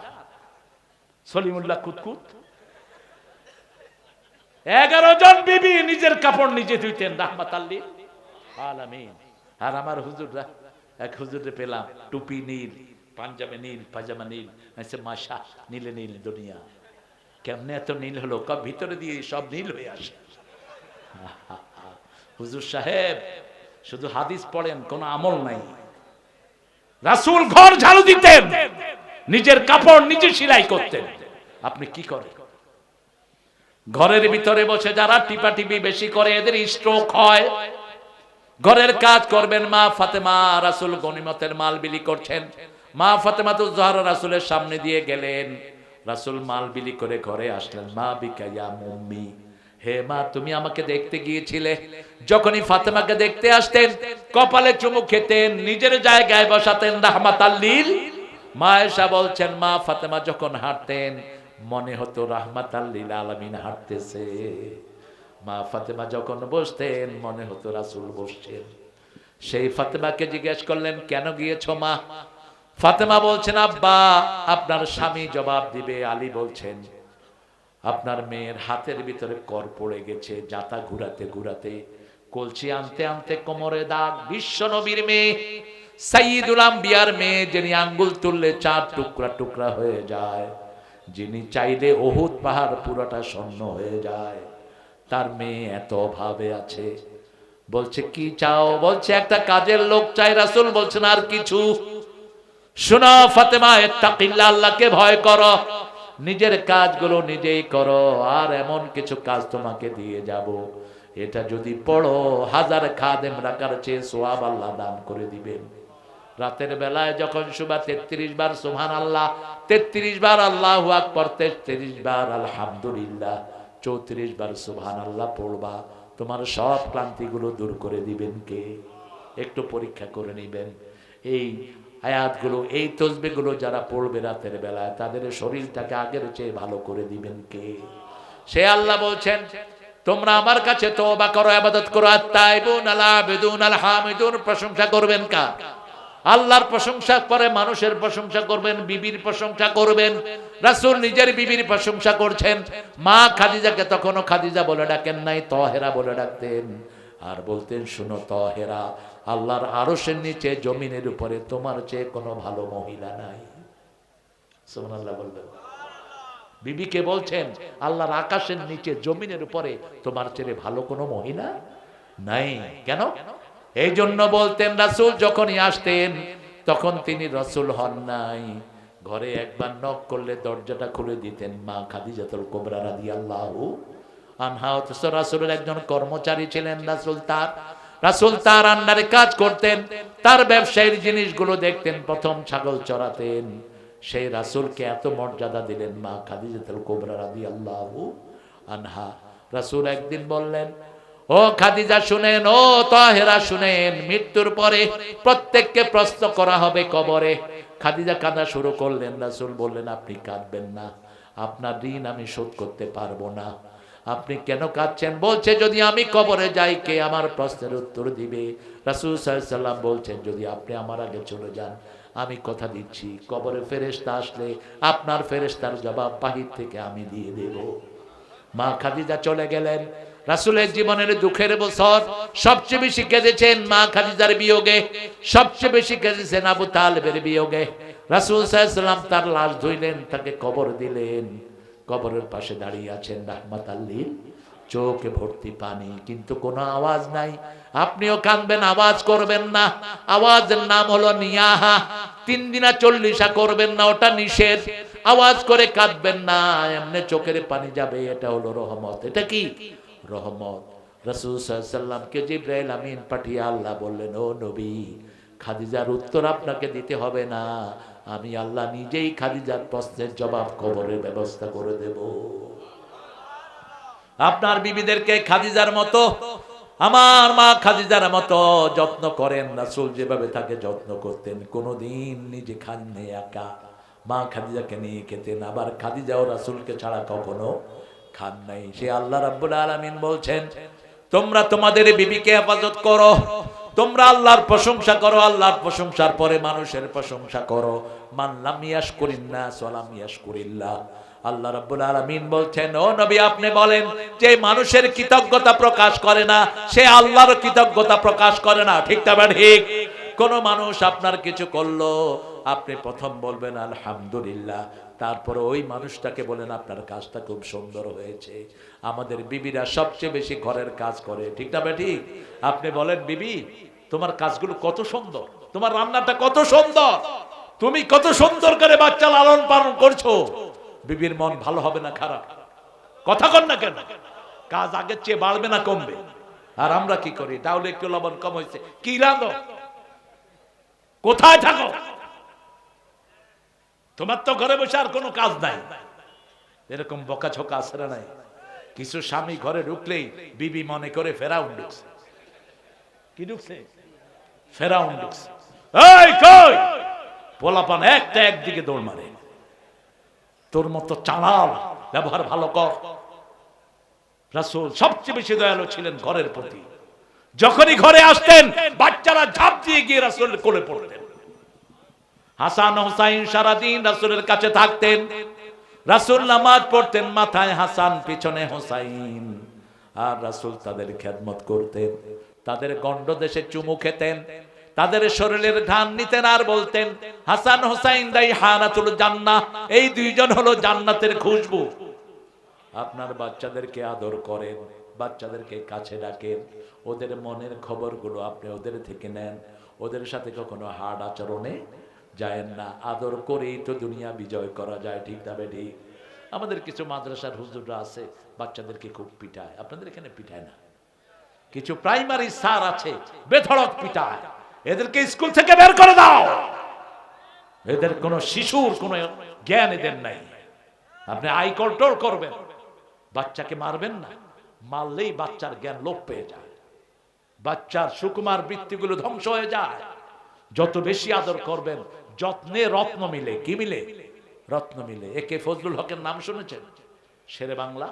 সলিমুল্লাহ কুতকুত? 11 জন বিবি নিজের কাপড় নিজে ধুইতেন, রাহমাতাল লিল আলামিন। আর আমার হুজুররা, এক হুজুরে পেলাম টুপি নীল, পাঞ্জাবে নীল, পাজামা নীল। মাশা, নীলে নীল দুনিয়া। কেমনে এত নীল হলো? কব ভিতরে দিয়ে সব নীল হয়ে আসে। হুজুর সাহেব শুধু হাদিস পড়েন, কোনো আমল নাই। রাসূল ঘর ঝাড়ু দিতেন, নিজের কাপড় নিজে সেলাই করতেন। আপনি কি করেন? ঘরের ভিতরে বসে যারা টিপাটিপি বেশি করে এদের স্ট্রোক হয়। ঘরের কাজ করবেন। মা ফাতেমা, রাসূল গনিমতের মাল বিলি করছেন। মা ফাতেমা তো জোহরা রাসূলের সামনে দিয়ে গেলেন। রাসূল মাল বিলি করে ঘরে আসলেন। মা বিকা ইয়া মুম্মি, হে মা তুমি আমাকে দেখতে গিয়েছিলে। যখনই ফাতেমাকে দেখতে আসতেন কপালে চুমু খেতেন, নিজের জায়গায় বসাতেন, রাহমাতাল লিল। মা আয়েশা বলছেন, মা ফাতেমা যখন হাঁটতেন মনে হতো রাহমাতাল লিল আলামিন হাঁটতেছে। মা ফাতেমা যখন বসতেন মনে হতো রাসূল বসছেন। সেই ফাতেমাকে জিজ্ঞেস করলেন, কেন গিয়েছো মা? ফাতেমা বলছেন, আব্বা আপনার স্বামী জবাব দিবে। আলী বলছেন, আপনার মেয়ের হাতের ভিতরে কর পড়ে গেছে, জাতা ঘুরাতে ঘুরাতে কলসি আনতে আনতে কোমরে দাগ। বিশ্ব নবীর মেয়ে, সাইয়্যিদুল আম্বিয়ার মেয়ে, যিনি আঙ্গুল তুললে 4 টুকরা টুকরা হয়ে যায়, যিনি চাইলে উহুদ পাহাড় পুরোটা স্বর্ণ হয়ে যায়, তার মেয়ে এত অভাবে আছে। বলছে কি চাও? বলছে একটা কাজের লোক চাই। রাসূল বলছেন আর কিছু? শোনো ফাতেমা, ইত্তাকিল্লাহ, আল্লাহকে ভয় করো, নিজের কাজগুলো নিজেই করো, আর এমন কিছু কাজ তোমাকে দিয়ে যাব, এটা যদি পড়ো 1000 খাদেম রাখার চেয়ে সওয়াব আল্লাহ দান করে দিবেন। রাতের বেলায় যখন শুবা 33 বার সুবহানাল্লাহ, 33 বার আল্লাহু আকবার, 33 বার আলহামদুলিল্লাহ, 34 বার সুবহানাল্লাহ পড়বা, তোমার সব ক্লান্তিগুলো দূর করে দিবেন কে? একটু পরীক্ষা করে নেবেন। এই আয়াতগুলো, এই তসবিহগুলো যারা পড়বে রাতের বেলায়, তাদের শরীরটাকে আগের চেয়ে ভালো করে দিবেন কে? সে আল্লাহ বলছেন, তোমরা আমার কাছে তওবা করো, ইবাদত করো, আত-তাইবুন আল-আবিদুন আল-হামিদুন, প্রশংসা করবেন কার? আল্লাহর প্রশংসা করে মানুষের প্রশংসা করবেন, বিবির প্রশংসা করবেন। রাসূল নিজের বিবির প্রশংসা করছেন। মা খাদিজাকে তখনও খাদিজা বলে ডাকেন নাই, তহেরা বলে ডাকতেন। আর বলতেন, শুনো তহেরা, আল্লাহর আরশের নিচে জমিনের উপরে তোমার চেয়ে কোনো ভালো মহিলা নাই। সুবহানাল্লাহ বলবেন। বিবিকে বলছেন, আল্লাহর আকাশের নিচে জমিনের উপরে তোমার চেয়ে ভালো কোনো মহিলা নাই। কেন? এই জন্য বলতেন, রাসূল যখনই আসতেন তখন তিনি রাসূল হন নাই, ঘরে একবার নক করলে দরজাটা খুলে দিতেন মা খাদিজাতুল কুবরা রাদিয়াল্লাহু আনহা। অথচ রাসূলের একজন কর্মচারী ছিলেন, রাসূল তার আন্ডারে কাজ করতেন, তার ব্যবসায়ীর জিনিসগুলো দেখতেন, প্রথম ছাগল চড়াতেন। সেই রাসূলকে এত মর্যাদা দিলেন মা খাদিজাতুল কুবরা রাদিয়াল্লাহু আনহা। রাসূল একদিন বললেন, ও খাদিজা শুনেন, ও তাহেরা শুনেন, মৃত্যুর পরে প্রত্যেককে প্রশ্ন করা হবে কবরে। খাদিজা কাঁদা শুরু করলেন। রাসূল বললেন, আপনি কাঁদবেন না, আপনার ঋণ আমি শোধ করতে পারবো না। আপনি কেন কাঁদছেন? বলছে, যদি আমি কবরে যাই কে আমার প্রশ্নের উত্তর দিবে? রাসূল সাল্লাল্লাহু আলাইহি সাল্লাম বলছেন, যদি আপনি আমার আগে চলে যান, আমি কথা দিচ্ছি কবরে ফেরেশতা আসলে আপনার ফেরেশতার জবাব বাহির থেকে আমি দিয়ে দেব। মা খাদিজা চলে গেলেন। রাসূলের জীবনের দুঃখের বছর, সবচেয়ে বেশি কেঁদেছেন মা খাদিজার বিয়োগে, সবচেয়ে বেশি কেঁদেছেন আবু তালেবের বিয়োগে। রাসূল সাল্লাল্লাহু আলাইহি সাল্লাম তার লাশ ধুইলেন, তাকে কবর দিলেন। কবরের পাশে দাঁড়িয়ে আছেন রাহমাতাল লিল, চোখে ভর্তি পানি, কিন্তু কোনো আওয়াজ নাই। আপনিও কাঁদবেন, আওয়াজ করবেন না। আওয়াজের নাম হলো নিয়াহা। 3 দিনা 40 করবেন না, ওটা নিষেধ। আওয়াজ করে কাঁদবেন না, এমনি চোখের পানি যাবে, এটা হলো রহমত। এটা কি রহমত? রাসূল সাল্লাল্লাহু আলাইহি সাল্লামকে জিবরাইল আমিন পাঠিয়ে আল্লাহ বললেন, ও নবী, খাদিজার উত্তর আপনাকে দিতে হবে না, আমি আল্লাহ নিজেই খাদিজার প্রশ্নের জবাব কবরের ব্যবস্থা করে দেব। আপনার বিবিদেরকে খাদিজার মতো, আমার মা খাদিজার মতো যত্ন করেন। রাসূল যেভাবে তাকে যত্ন করতেন, কোনোদিন নিজে খাননি একা, মা খাদিজাকে নিয়ে খেতেন। আবার খাদিজাও রাসূলকে ছাড়া কখনো খান নাই। সে আল্লাহ রাব্বুল আলামিন বলছেন, তোমরা তোমাদের বিবিকে হেফাজত করো, তোমরা আল্লাহর প্রশংসা করো, আল্লাহর প্রশংসার পরে মানুষের প্রশংসা করো। মান লাম ইয়াশকুরিন নাস ওয়া লাম ইয়াশকুরিল্লাহ। আল্লাহ রাব্বুল আলামিন বলছেন, ও নবী আপনি বলেন, যে মানুষের কৃতজ্ঞতা প্রকাশ করে না, সে আল্লাহর কৃতজ্ঞতা প্রকাশ করে না। ঠিক না ঠিক? কোন মানুষ আপনার কিছু করলো, আপনি প্রথম বলবেন আলহামদুলিল্লাহ, তারপরে ওই মানুষটাকে বলেন আপনার কাজটা খুব সুন্দর হয়েছে। আমাদের বিবিরা সবচেয়ে বেশি ঘরের কাজ করে। ঠিক না ঠিক? আপনি বলেন, বিবি তোমার কাজগুলো কত সুন্দর, তোমার রান্নাটা কত সুন্দর, তুমি কত সুন্দর করে বাচ্চা লালন পালন করছো। বিবির মন ভালো হবে না খারাপ? কথা কন না কেন? কাজ আগের চেয়ে বাড়বে না কমবে? আর আমরা কি করি? তাহলে একটু লবণ কম হয়েছে, কি রাঁধো, কোথায় থাকো, তোমার তো ঘরে বসে আর কোনো কাজ নাই। এরকম বকাঝকা আছে না নাই? কিছু স্বামী ঘরে ঢুকলেই বিবি মনে করে ফেরাউন ঢুকছে। কি ঢুকছে? ফেরাউন ঢুকছে। এই কই পোলাপান একটা একদিকে দৌড় মারে, তোর মতো চালাল, ব্যবহার ভালো কর। রাসূল সবচেয়ে বেশি দয়ালু ছিলেন ঘরের প্রতি। যখনই ঘরে আসতেন, বাচ্চারা ঝাঁপ দিয়ে গিয়ে রাসূলের কোলে পড়তেন। হাসান হুসাইন সারাদিন রাসূলের কাছে থাকতেন। রাসূল নামাজ পড়তেন, মাথায় হাসান, পিছনে হুসাইন। আর রাসূল তাদের খেদমত করতেন, তাদের গণ্ডদেশে চুমু খেতেন, তাদের শরীরের ঘ্রাণ নিতেন আর বলতেন হাসান হুসাইন রাইহানাতুল জান্নাহ, এই দুইজন হলো জান্নাতের খুশবু। আপনার বাচ্চাদেরকে আদর করেন, বাচ্চাদেরকে কাছে ডাকেন, ওদের মনের খবরগুলো আপনি ওদের থেকে নেন, ওদের সাথে কখনো হার্ড আচরণে যায়েন না। আদর করেই তো দুনিয়া বিজয় করা যায়, ঠিক না বেঠিক? আমাদের কিছু মাদ্রাসার হুজুররা আছে বাচ্চাদেরকে খুব পিটায়, আপনাদের এখানে পিটায় না। কিছু প্রাইমারি স্যার আছে বেধড়ক পিটায়, এদেরকে স্কুল থেকে বের করে দাও। এদের কোন শিশুর কোন জ্ঞান এদের নাই। আপনি আই কন্ট্রোল করবেন, বাচ্চাকে মারবেন না, মারলেই বাচ্চার জ্ঞান লোপ পেয়ে যায়, বাচ্চার সুকুমার বৃত্তিগুলো ধ্বংস হয়ে যায়। যত বেশি আদর করবেন, যত্নে রত্ন মিলে। কি মিলে? রত্ন মিলে। একে ফজলুল হকের নাম শুনেছেন? শেরে বাংলা।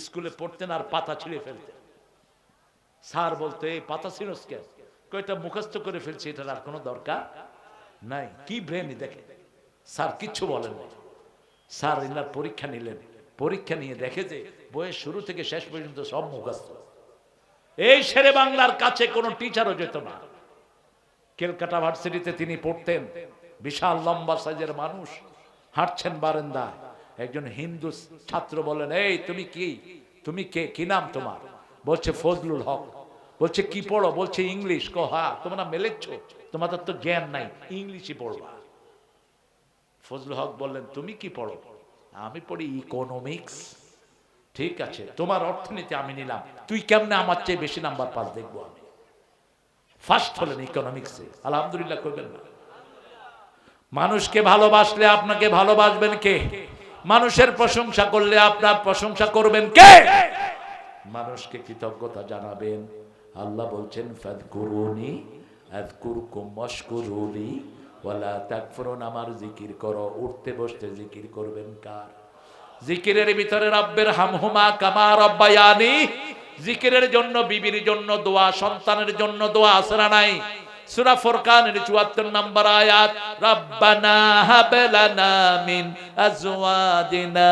স্কুলে পড়তেন আর পাতা ছিঁড়ে ফেলতেন। স্যার বলতো এই পাতা ছিঁড়স কেন? কয়টা মুখস্থ করে ফেলছি, এটার আর কোনো দরকার নাই। কি ব্রেন দেখে। স্যার কিচ্ছু বলেন না। স্যার ইনার পরীক্ষা নিলেন, পরীক্ষা নিয়ে দেখে যে বইয়ের শুরু থেকে শেষ পর্যন্ত সব মুখস্থ। এই শেরে বাংলার কাছে কোনো টিচারও যেত না। ক্যালকাটা ভার্সিটিতে তিনি পড়তেন, বিশাল লম্বা সাইজের মানুষ, হাঁটছেন বারান্দায়। একজন হিন্দু ছাত্র বলেন, এই তুমি কি, তুমি কে, কি নাম তোমার? বলছে ফজলুল হক। বলছে কি পড়ো? বলছে ইংলিশ। হ্যাঁ, তোমরা মেলেচ্ছ, তোমাদের তো জ্ঞান নাই, ইংলিশই পড়বা। ফজলুল হক বললেন তুমি কি পড়ো? আমি পড়ি ইকোনমিক্স। ঠিক আছে, তোমার অর্থনীতি আমি নিলাম, তুই কেমনে আমার চেয়ে বেশি নাম্বার পাস দেখবো আমি। ফার্স্ট হলেন ইকোনমিক্সে, আলহামদুলিল্লাহ করবেন না? মানুষকে ভালোবাসলে আপনাকে ভালোবাসবেন কে? মানুষের প্রশংসা করলে আপনার প্রশংসা করবেন কে? মানুষকে কৃতজ্ঞতা জানাবেন। আল্লাহ বলছেন ফাযকুরুনি আযকুরকুম ওয়াশকুরুলি ওয়ালা তাকফুরুন। আমার জিকির করো, উঠতে বসতে জিকির করবেন কার? জিকিরের ভিতরে রব্বের হামহুমা কামা রব্বায়ানি। জিকিরের জন্য বিবির জন্য দোয়া, সন্তানের জন্য দোয়া আছে না নাই? সূরা ফুরকানের ৭৪ নম্বর আয়াত, রব্বানা হাব লানা মিন আজওয়াজিনা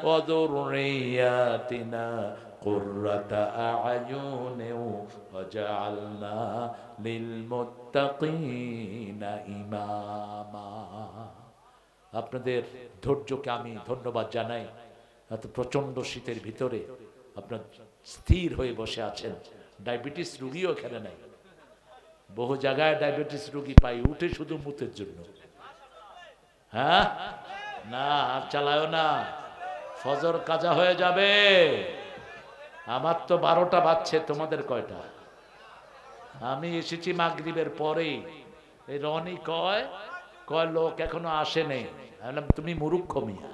ওয়া যুররিয়াতিনা কুররাতা আ'য়ুনি ওয়াজআলনা লিল মুত্তাকিনা ইমামা। আপনাদের ধৈর্যকে আমি ধন্যবাদ জানাই। এত প্রচন্ড শীতের ভিতরে আপনার স্থির হয়ে বসে আছেন। ডায়াবেটিস রোগীও এখানে নাই। বহু জায়গায় ডায়াবেটিস রোগী পাই উঠে শুধু মুতের জন্য। হ্যাঁ, না আর চালায় না, ফজর কাজা হয়ে যাবে। আমার তো 12টা বাজছে, তোমাদের কয়টা? আমি এসেছি মাগরিবের পরেই। এই রনি কয় লোক এখনো আসেনি। তুমি মূর্খ মিয়া,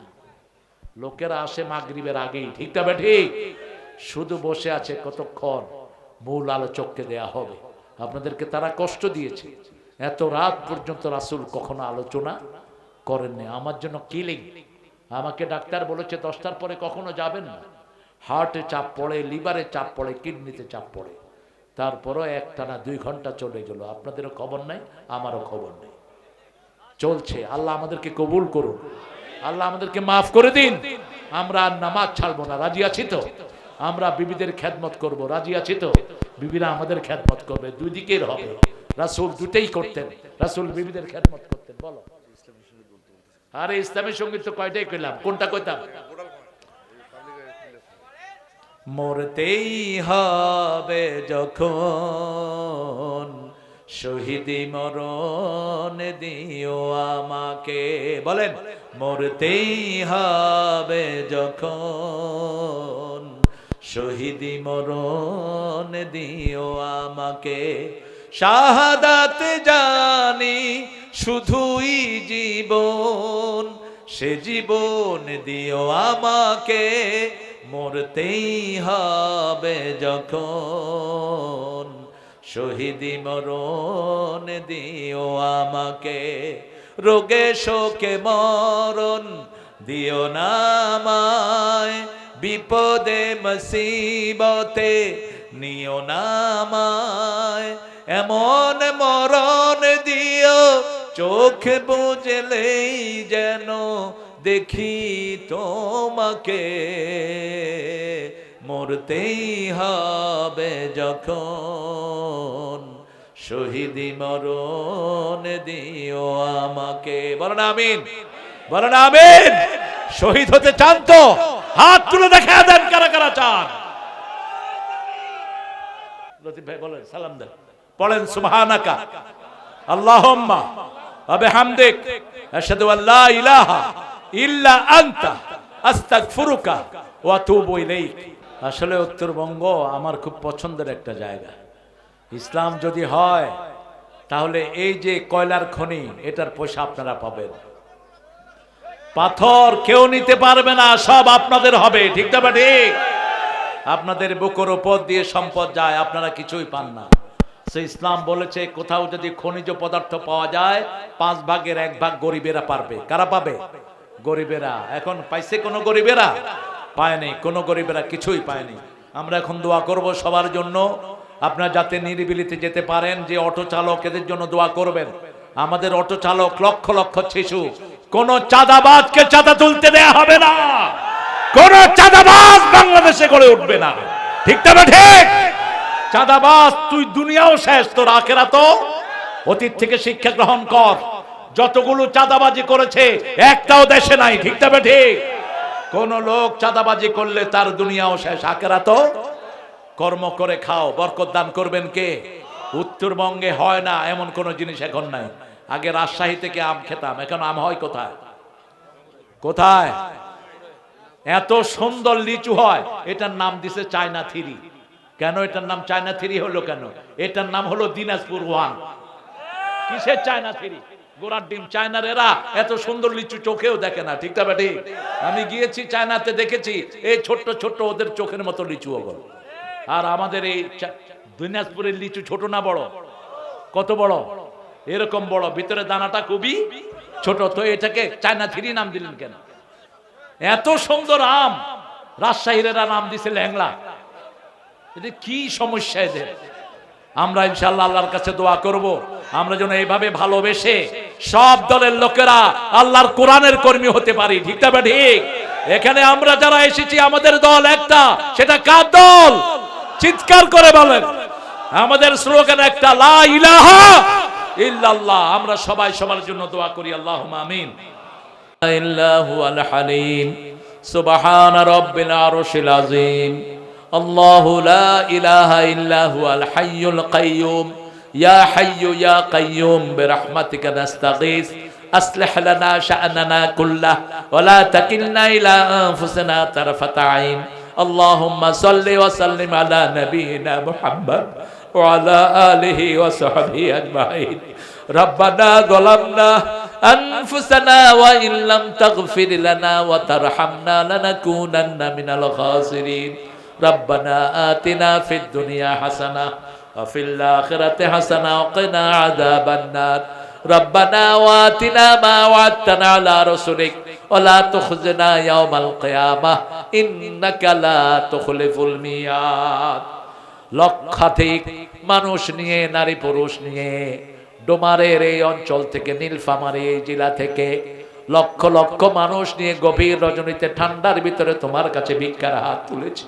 লোকেরা আসে মাগরিবের আগেই, ঠিক না ঠিক? শুধু বসে আছে কতক্ষণ? মূল আলোচককে দেয়া হবে। আপনাদেরকে তারা কষ্ট দিয়েছে, এত রাত পর্যন্ত রাসূল কখনো আলোচনা করেননি। আমার জন্য কিলিং। আমাকে ডাক্তার বলেছে 10টার পরে কখনো যাবেন না। হার্টে চাপ পড়ে, লিভারে চাপ পড়ে, কিডনিতে চাপ পড়ে। তারপরও একটানা 2 ঘন্টা চলে গেল। আপনাদেরও খবর নাই, আমারও খবর নেই। চলছে। আল্লাহ আমাদেরকে কবুল করুন, আল্লাহ আমাদেরকে মাফ করে দিন। আমরা আর নামাজ ছাড়বো না, রাজি আছি তো? আমরা বিবিদের খেদমত করব, রাজি আছি তো? বিবিরা আমাদের খেদমত করবে, দুই দিকের হবে। রাসূল দুটেই করতেন, রাসূল বিবিদের খেদমত করতেন। বলো। আরে ইসলামের সঙ্গীত তো কয়টাই কইলাম, কোনটা কইতাম? মরতেই হবে যখন শহীদি মরণ দিও আমাকে। বলেন, মরতেই হবে যখন শহীদি মরণ দিও আমাকে। শাহাদাত জানি শুধুই জীবন, সে জীবন দিও আমাকে। মরতেই হবে যখন শহীদি মরণ দিও আমাকে। রোগে শোকে মরণ দিও না আমায়, বিপদে মুসিবতে নিও না আমায়। এমন মরণ দিও চোখ বুঝলেই যেন দেখি তোমাকে। মোর মরতেই হবে যখন, শহীদি মরণ দিও আমাকে। বলেন আমিন, বলেন আমিন। শহীদ হতে চান তো হাত তুলে দেখা দেন কারা কারা চান। লতিফ ভাই বলেন, সালাম দেন, পড়েন সুবহানাকা আল্লাহুম্মা ওয়া বিহামদিক আশহাদু আল্লা ইলাহা ইল্লা আনতা আস্তাগফিরুকা ওয়া আতুবু ইলাইক। আসলে উত্তরবঙ্গ আমার খুব পছন্দের একটা জায়গা। ইসলাম যদি হয় তাহলে এই যে কয়লার খনি, এটার পয়সা আপনারা পাবেন। পাথর কেউ নিতে পারবে না, সব আপনাদের হবে। ঠিক না ঠিক? আপনাদের বুকের উপর দিয়ে সম্পদ যায়, আপনারা কিছুই পান না। সে ইসলাম বলেছে কোথাও যদি খনিজ পদার্থ পাওয়া যায় 5 ভাগের 1 ভাগ গরিবেরা পারবে। কারা পাবে? গরিবেরা। এখন পাইছে কোন গরিবেরা? পায়নি, কোন গরিবেরা কিছুই পায়নি। আমরা এখন দোয়া করব সবার জন্য, আপনারা যাতে নিরিবিলিতে যেতে পারেন। যে অটো চালক, এদের জন্য দোয়া করবেন। আমাদের অটো চালক লক্ষ লক্ষ শিশু, কোন চাঁদাবাজকে চাঁদা তুলতে দেয়া হবে না। কোন চাঁদাবাজ বাংলাদেশে গড়ে উঠবে না। ঠিক না ঠিক? চাঁদাবাজ তুই দুনিয়াও শেষ, তোর আখিরাতও। অতীত থেকে শিক্ষা গ্রহণ কর। যতগুলো চাঁদাবাজি করেছে একটাও দেশে নাই। ঠিক না ঠিক? কোন লোক চাঁদাবাজি করলে তার দুনিয়াও শেষ, আখিরাতও। কর্ম করে খাও, বরকত দান করবেন কে? উত্তরবঙ্গে হয় না এমন কোন জিনিস এখন নাই। আগে রাজশাহী থেকে আম খেতাম, এখন আম হয় কোথায়? কোথায়? এত সুন্দর লিচু হয়, এটার নাম দিছে চায়না থ্রি। কেন এটার নাম চায়না থ্রি হলো? কেন এটার নাম হলো দিনাজপুর 1। কিসের চায়না থ্রি? গোড়ার ডিম। চায়নার এরা এত সুন্দর লিচু চোখেও দেখে না। ঠিক না ঠিক? আমি গিয়েছি চায়নাতে, দেখেছি এই ছোট্ট ছোট্ট ওদের চোখের মতো লিচু ওগুলো। আর আমাদের এই দিনাজপুরের লিচু ছোট না বড়? কত বড়? এরকম বড়, ভিতরে দানাটা খুবই ছোট। তো এটাকে চায়না থ্রি নাম দিলেন কেন? এত সুন্দর আম, রাজশাহীর নাম দিছে ল্যাংলা। এটা কি সমস্যা এদের? আমরা ইনশাআল্লাহ আল্লাহর কাছে দোয়া করব, আমরা যেন এইভাবে ভালোবেসে সব দলের লোকেরা আল্লাহর কোরআনের কর্মী হতে পারি। ঠিক না ঠিক? এখানে আমরা যারা এসেছি আমাদের দল একটা, সেটা কার দল? চিৎকার করে বলেন। আমাদের স্লোগান একটা, লা ইলাহা ইল্লাল্লাহ। আমরা সবাই সবার জন্য দোয়া করি, আল্লাহুম্মা আমিন। ইল্লাহু আল হালিম সুবহান রাব্বিল আরশিল আযীম। আল্লাহু লা ইলাহা ইল্লাহু আল হাইয়ুল কাইয়্যুম ইয়া হাইয়্যু ইয়া কাইয়্যুম বিরহমাতিকা নাস্তাগীস আসলিহ লানা শা'নানা কুল্লাহু ওয়া লা তাকিলনা ইলা আনফুসিনা তারফাতা আইন। আল্লাহুম্মা সাল্লি ওয়া সাল্লিম আলা নাবিয়িনা মুহাম্মদ ওয়া আলা আলিহি ওয়া সাহবিহি আজমাইন। রব্বানা যালামনা আনফুসানা ওয়া ইন লাম তাগফির লানা ওয়া তারহামনা লানাকুনান্না মিনাল খাসিরিন। রব্বানা আতিনা ফিদ দুনিয়া হাসানাহ ওয়া ফিল আখিরাতি হাসানাহ ওয়া কিনা আযাবান নার। রব্বানা ওয়া আতিনা মা ওয়া'আদতানা আলা রাসূলিক ওয়া লা তুখজিনা ইয়াওমাল কিয়ামাহ ইন্নাকা লা তুখলিফুল মিয়াদ। লক্ষাধিক মানুষ নিয়ে, নারী পুরুষ নিয়ে ডোমারের এই অঞ্চল থেকে, নীলফামারী এই জেলা থেকে লক্ষ লক্ষ মানুষ নিয়ে গভীর রজনীতে ঠান্ডার ভিতরে তোমার কাছে ভিক্ষার হাত তুলেছি।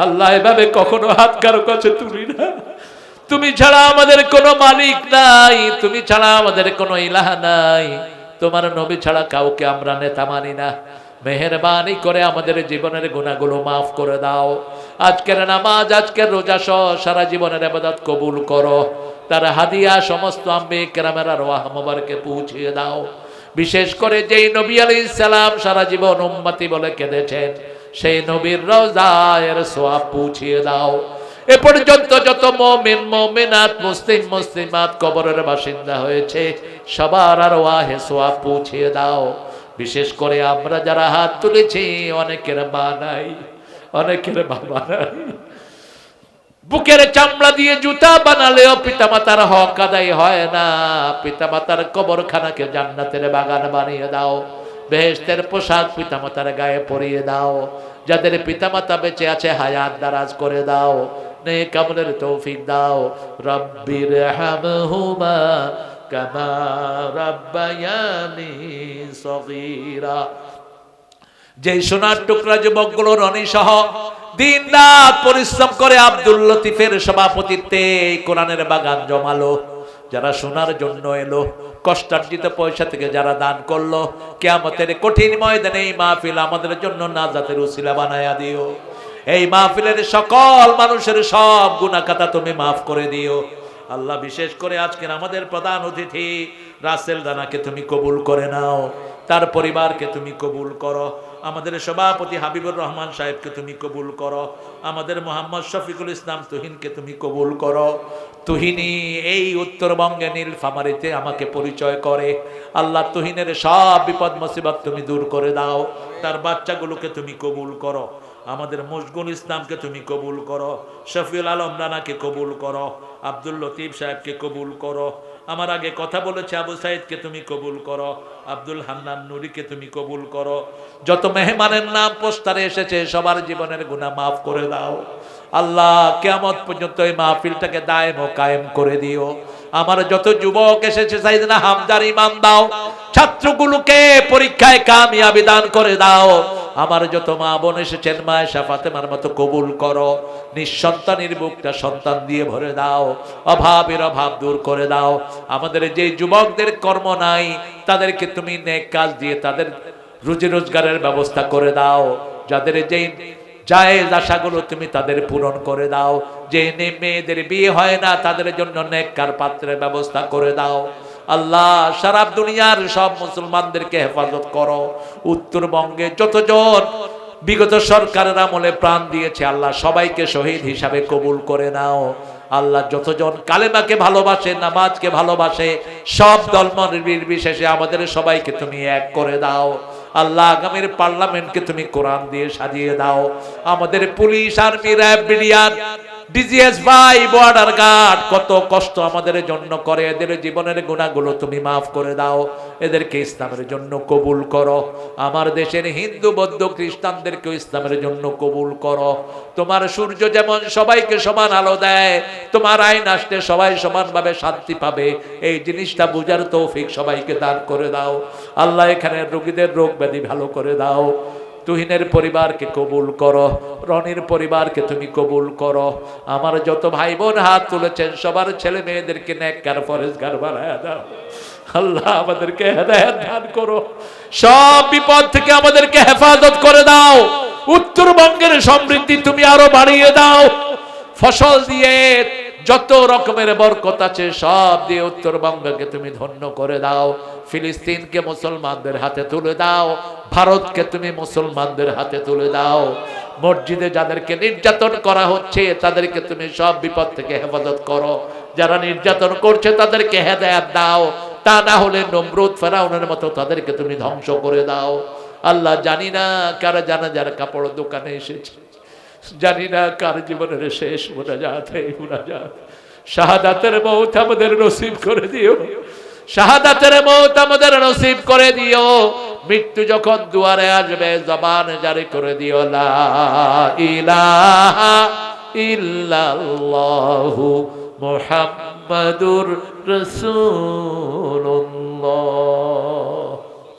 আল্লাহ, এভাবে কখনো হাত কারো কাছে তুলি না। তুমি ছাড়া আমাদের কোনো মালিক নাই, তুমি ছাড়া আমাদের কোনো ইলাহ নাই, তোমার নবী ছাড়া কাউকে আমরা নেতা মানি না। মেহেরবানি করে আমাদের জীবনের গুনাহগুলো মাফ করে দাও। আজকের নামাজ, আজকের রোজা সহ সারা জীবনের ইবাদত কবুল করো। তার হাদিয়া সমস্ত আম্বিয়া কেরামের আরওয়াহ মুবারকে পৌঁছিয়ে দাও। বিশেষ করে যেই নবী আলাইহিস সালাম সারা জীবন উম্মতি বলে কেঁদেছেন, সেই নবীর রওজায়ের সওয়াব পৌঁছিয়ে দাও। এ পর্যন্ত যত মুমিন মুমিনাত, মুসলিম মুসলিমাত কবরের বাসিন্দা হয়েছে, সবার আরওয়াহে সওয়াব পৌঁছিয়ে দাও। বিশেষ করে আমরা যারা হাত তুলেছি, অনেকের মা নাই, অনেকের বাবা নাই। বুকের চামড়া দিয়ে জুতা বানালেও পিতামাতার হক আদায় হয় না। পিতামাতার কবরখানাকে জান্নাতের বাগান বানিয়ে দাও। বেহেশতের পোশাক পিতামাতার গায়ে পরিয়ে দাও। যাদের পিতামাতা বেঁচে আছে হায়াত দারাজ করে দাও, নেক আমলের তৌফিক দাও। রব্বির হামহুমা কামা রাব্বায়ানি সগীরা। যে সোনার টুকরা যুবকগুলো রনি সহ দিন রাত পরিশ্রম করে আব্দুল লতিফের সভাপতিত্বে এই কোরআনের বাগান জমালো। যারা শোনার জন্য এলো, কষ্টার্জিত পয়সা থেকে যারা দান করলো, কিয়ামতের কঠিন ময়দানে এই মাহফিল আমাদের জন্য নাজাতের উসিলা বানায়া দিও। এই মাহফিলের সকল মানুষের সব গুনাহ খাতা তুমি মাফ করে দিও আল্লাহ। বিশেষ করে আজকের আমাদের প্রধান অতিথি রাসেল রানাকে তুমি কবুল করে নাও, তার পরিবারকে তুমি কবুল করো। আমাদের সভাপতি হাবিবুর রহমান সাহেবকে তুমি কবুল করো। আমাদের মোহাম্মদ শফিকুল ইসলাম তুহিনকে তুমি কবুল করো। তুহিনী এই উত্তরবঙ্গে নীলফামারীতে আমাকে পরিচয় করে। আল্লাহ তুহিনের সব বিপদ মুসিবত তুমি দূর করে দাও। তার বাচ্চাগুলোকে তুমি কবুল করো। আমাদের মুশগুল ইসলামকে তুমি কবুল করো। শফিউল আলম রানাকে কবুল করো। আব্দুল লতিফ সাহেবকে কবুল করো। আমার আগে কথা বলেছে আবু সাইদকে তুমি কবুল করো। আব্দুল হান্নান নুরিকে তুমি কবুল করো। যত মেহমানের নাম পোস্টারে এসেছে সবার জীবনের গুনাহ মাফ করে দাও আল্লাহ। কিয়ামত পর্যন্ত এই মাহফিলটাকে দায়েম ও কায়েম করে দিও। আমার যত যুবক এসেছে সাইয়েদনা হামদার ঈমান দাও। ছাত্রগুলোকে পরীক্ষায় কামিয়াবি দান করে দাও। আমার যত মা বোন এসেছেন মায়েশা ফাতেমার মতো কবুল করো। নিঃসন্তানের বুকটা সন্তান দিয়ে ভরে দাও। অভাবের অভাব দূর করে দাও। আমাদের যে যুবকদের কর্ম নাই তাদেরকে তুমি নেক কাজ দিয়ে তাদের রুজি রোজগারের ব্যবস্থা করে দাও। যাদের যেই জায়েজ আশাগুলো তুমি তাদের পূরণ করে দাও। যে মেয়েদের বিয়ে হয় না তাদের জন্য নেককার পাত্রের ব্যবস্থা করে দাও আল্লাহ। সারা দুনিয়ার সব মুসলমানদেরকে হেফাজত করো। উত্তরবঙ্গে যতজন বিগত সরকারের আমলে প্রাণ দিয়েছে আল্লাহ সবাইকে শহীদ হিসাবে কবুল করে নাও আল্লাহ। যতজন কালেমাকে ভালোবাসে, নামাজকে ভালোবাসে, সব ধর্ম নির্বিশেষে আমাদের সবাইকে তুমি এক করে দাও আল্লাহ। আগামীর পার্লামেন্টকে তুমি কোরআন দিয়ে সাজিয়ে দাও। আমাদের police, army, RAB, BDR, DGS ভাই, বর্ডার গার্ড কত কষ্ট আমাদের জন্য করে। এদের জীবনের গুনাহগুলো তুমি মাফ করে দাও। এদেরকে ইসলামের জন্য কবুল করো। আমার দেশের হিন্দু, বৌদ্ধ, খ্রিস্টানদেরকে ইসলামের জন্য কবুল করো। তোমার সূর্য যেমন সবাইকে সমান আলো দেয়, তোমার আইন আসলে সবাই সমানভাবে শান্তি পাবে। এই জিনিসটা বুঝার তৌফিক সবাইকে দান করে দাও আল্লাহ। এখানে রোগীদের রোগ ব্যাধি ভালো করে দাও। তুহিনের পরিবারকে কবুল করো। রনির পরিবারকে তুমি কবুল করো। আমার যত ভাই বোন হাত তুলেছেন সবার ছেলে মেয়েদেরকে নেককার পরেজগার বানায়া দাও আল্লাহ। আমাদেরকে হেদায়েত দান করো। সব বিপদ থেকে আমাদেরকে হেফাজত করে দাও। উত্তরবঙ্গের সমৃদ্ধি তুমি আরো বাড়িয়ে দাও। ফসল দিয়ে যত রকমের বরকত আছে সব দিয়ে উত্তরবঙ্গকে তুমি ধন্য করে দাও। ফিলিস্তিনকে মুসলমানদের হাতে তুলে দাও। ভারতকে তুমি মুসলমানদের হাতে তুলে দাও। মসজিদে যাদেরকে নির্যাতন করা হচ্ছে তাদেরকে তুমি সব বিপদ থেকে হেফাজত করো। যারা নির্যাতন করছে তাদেরকে হেদায়েত দাও। তা না হলে নমরুদ ফেরাউনের মতো তাদেরকে তুমি ধ্বংস করে দাও আল্লাহ। জানি না কারা জানাজার কাপড় দোকানে এসেছে, জানি না কার জীবনের শেষ মুনাজাত এই মুনাজাত। শাহাদাতের মওত আমাদের নসিব করে দিও। শাহাদাতের মওত আমাদের নসিব করে দিও। মৃত্যু যখন দুয়ারে আসবে জবান জারি করে দিও লা ইলাহা ইল্লাল্লাহু মুহাম্মাদুর রাসূল।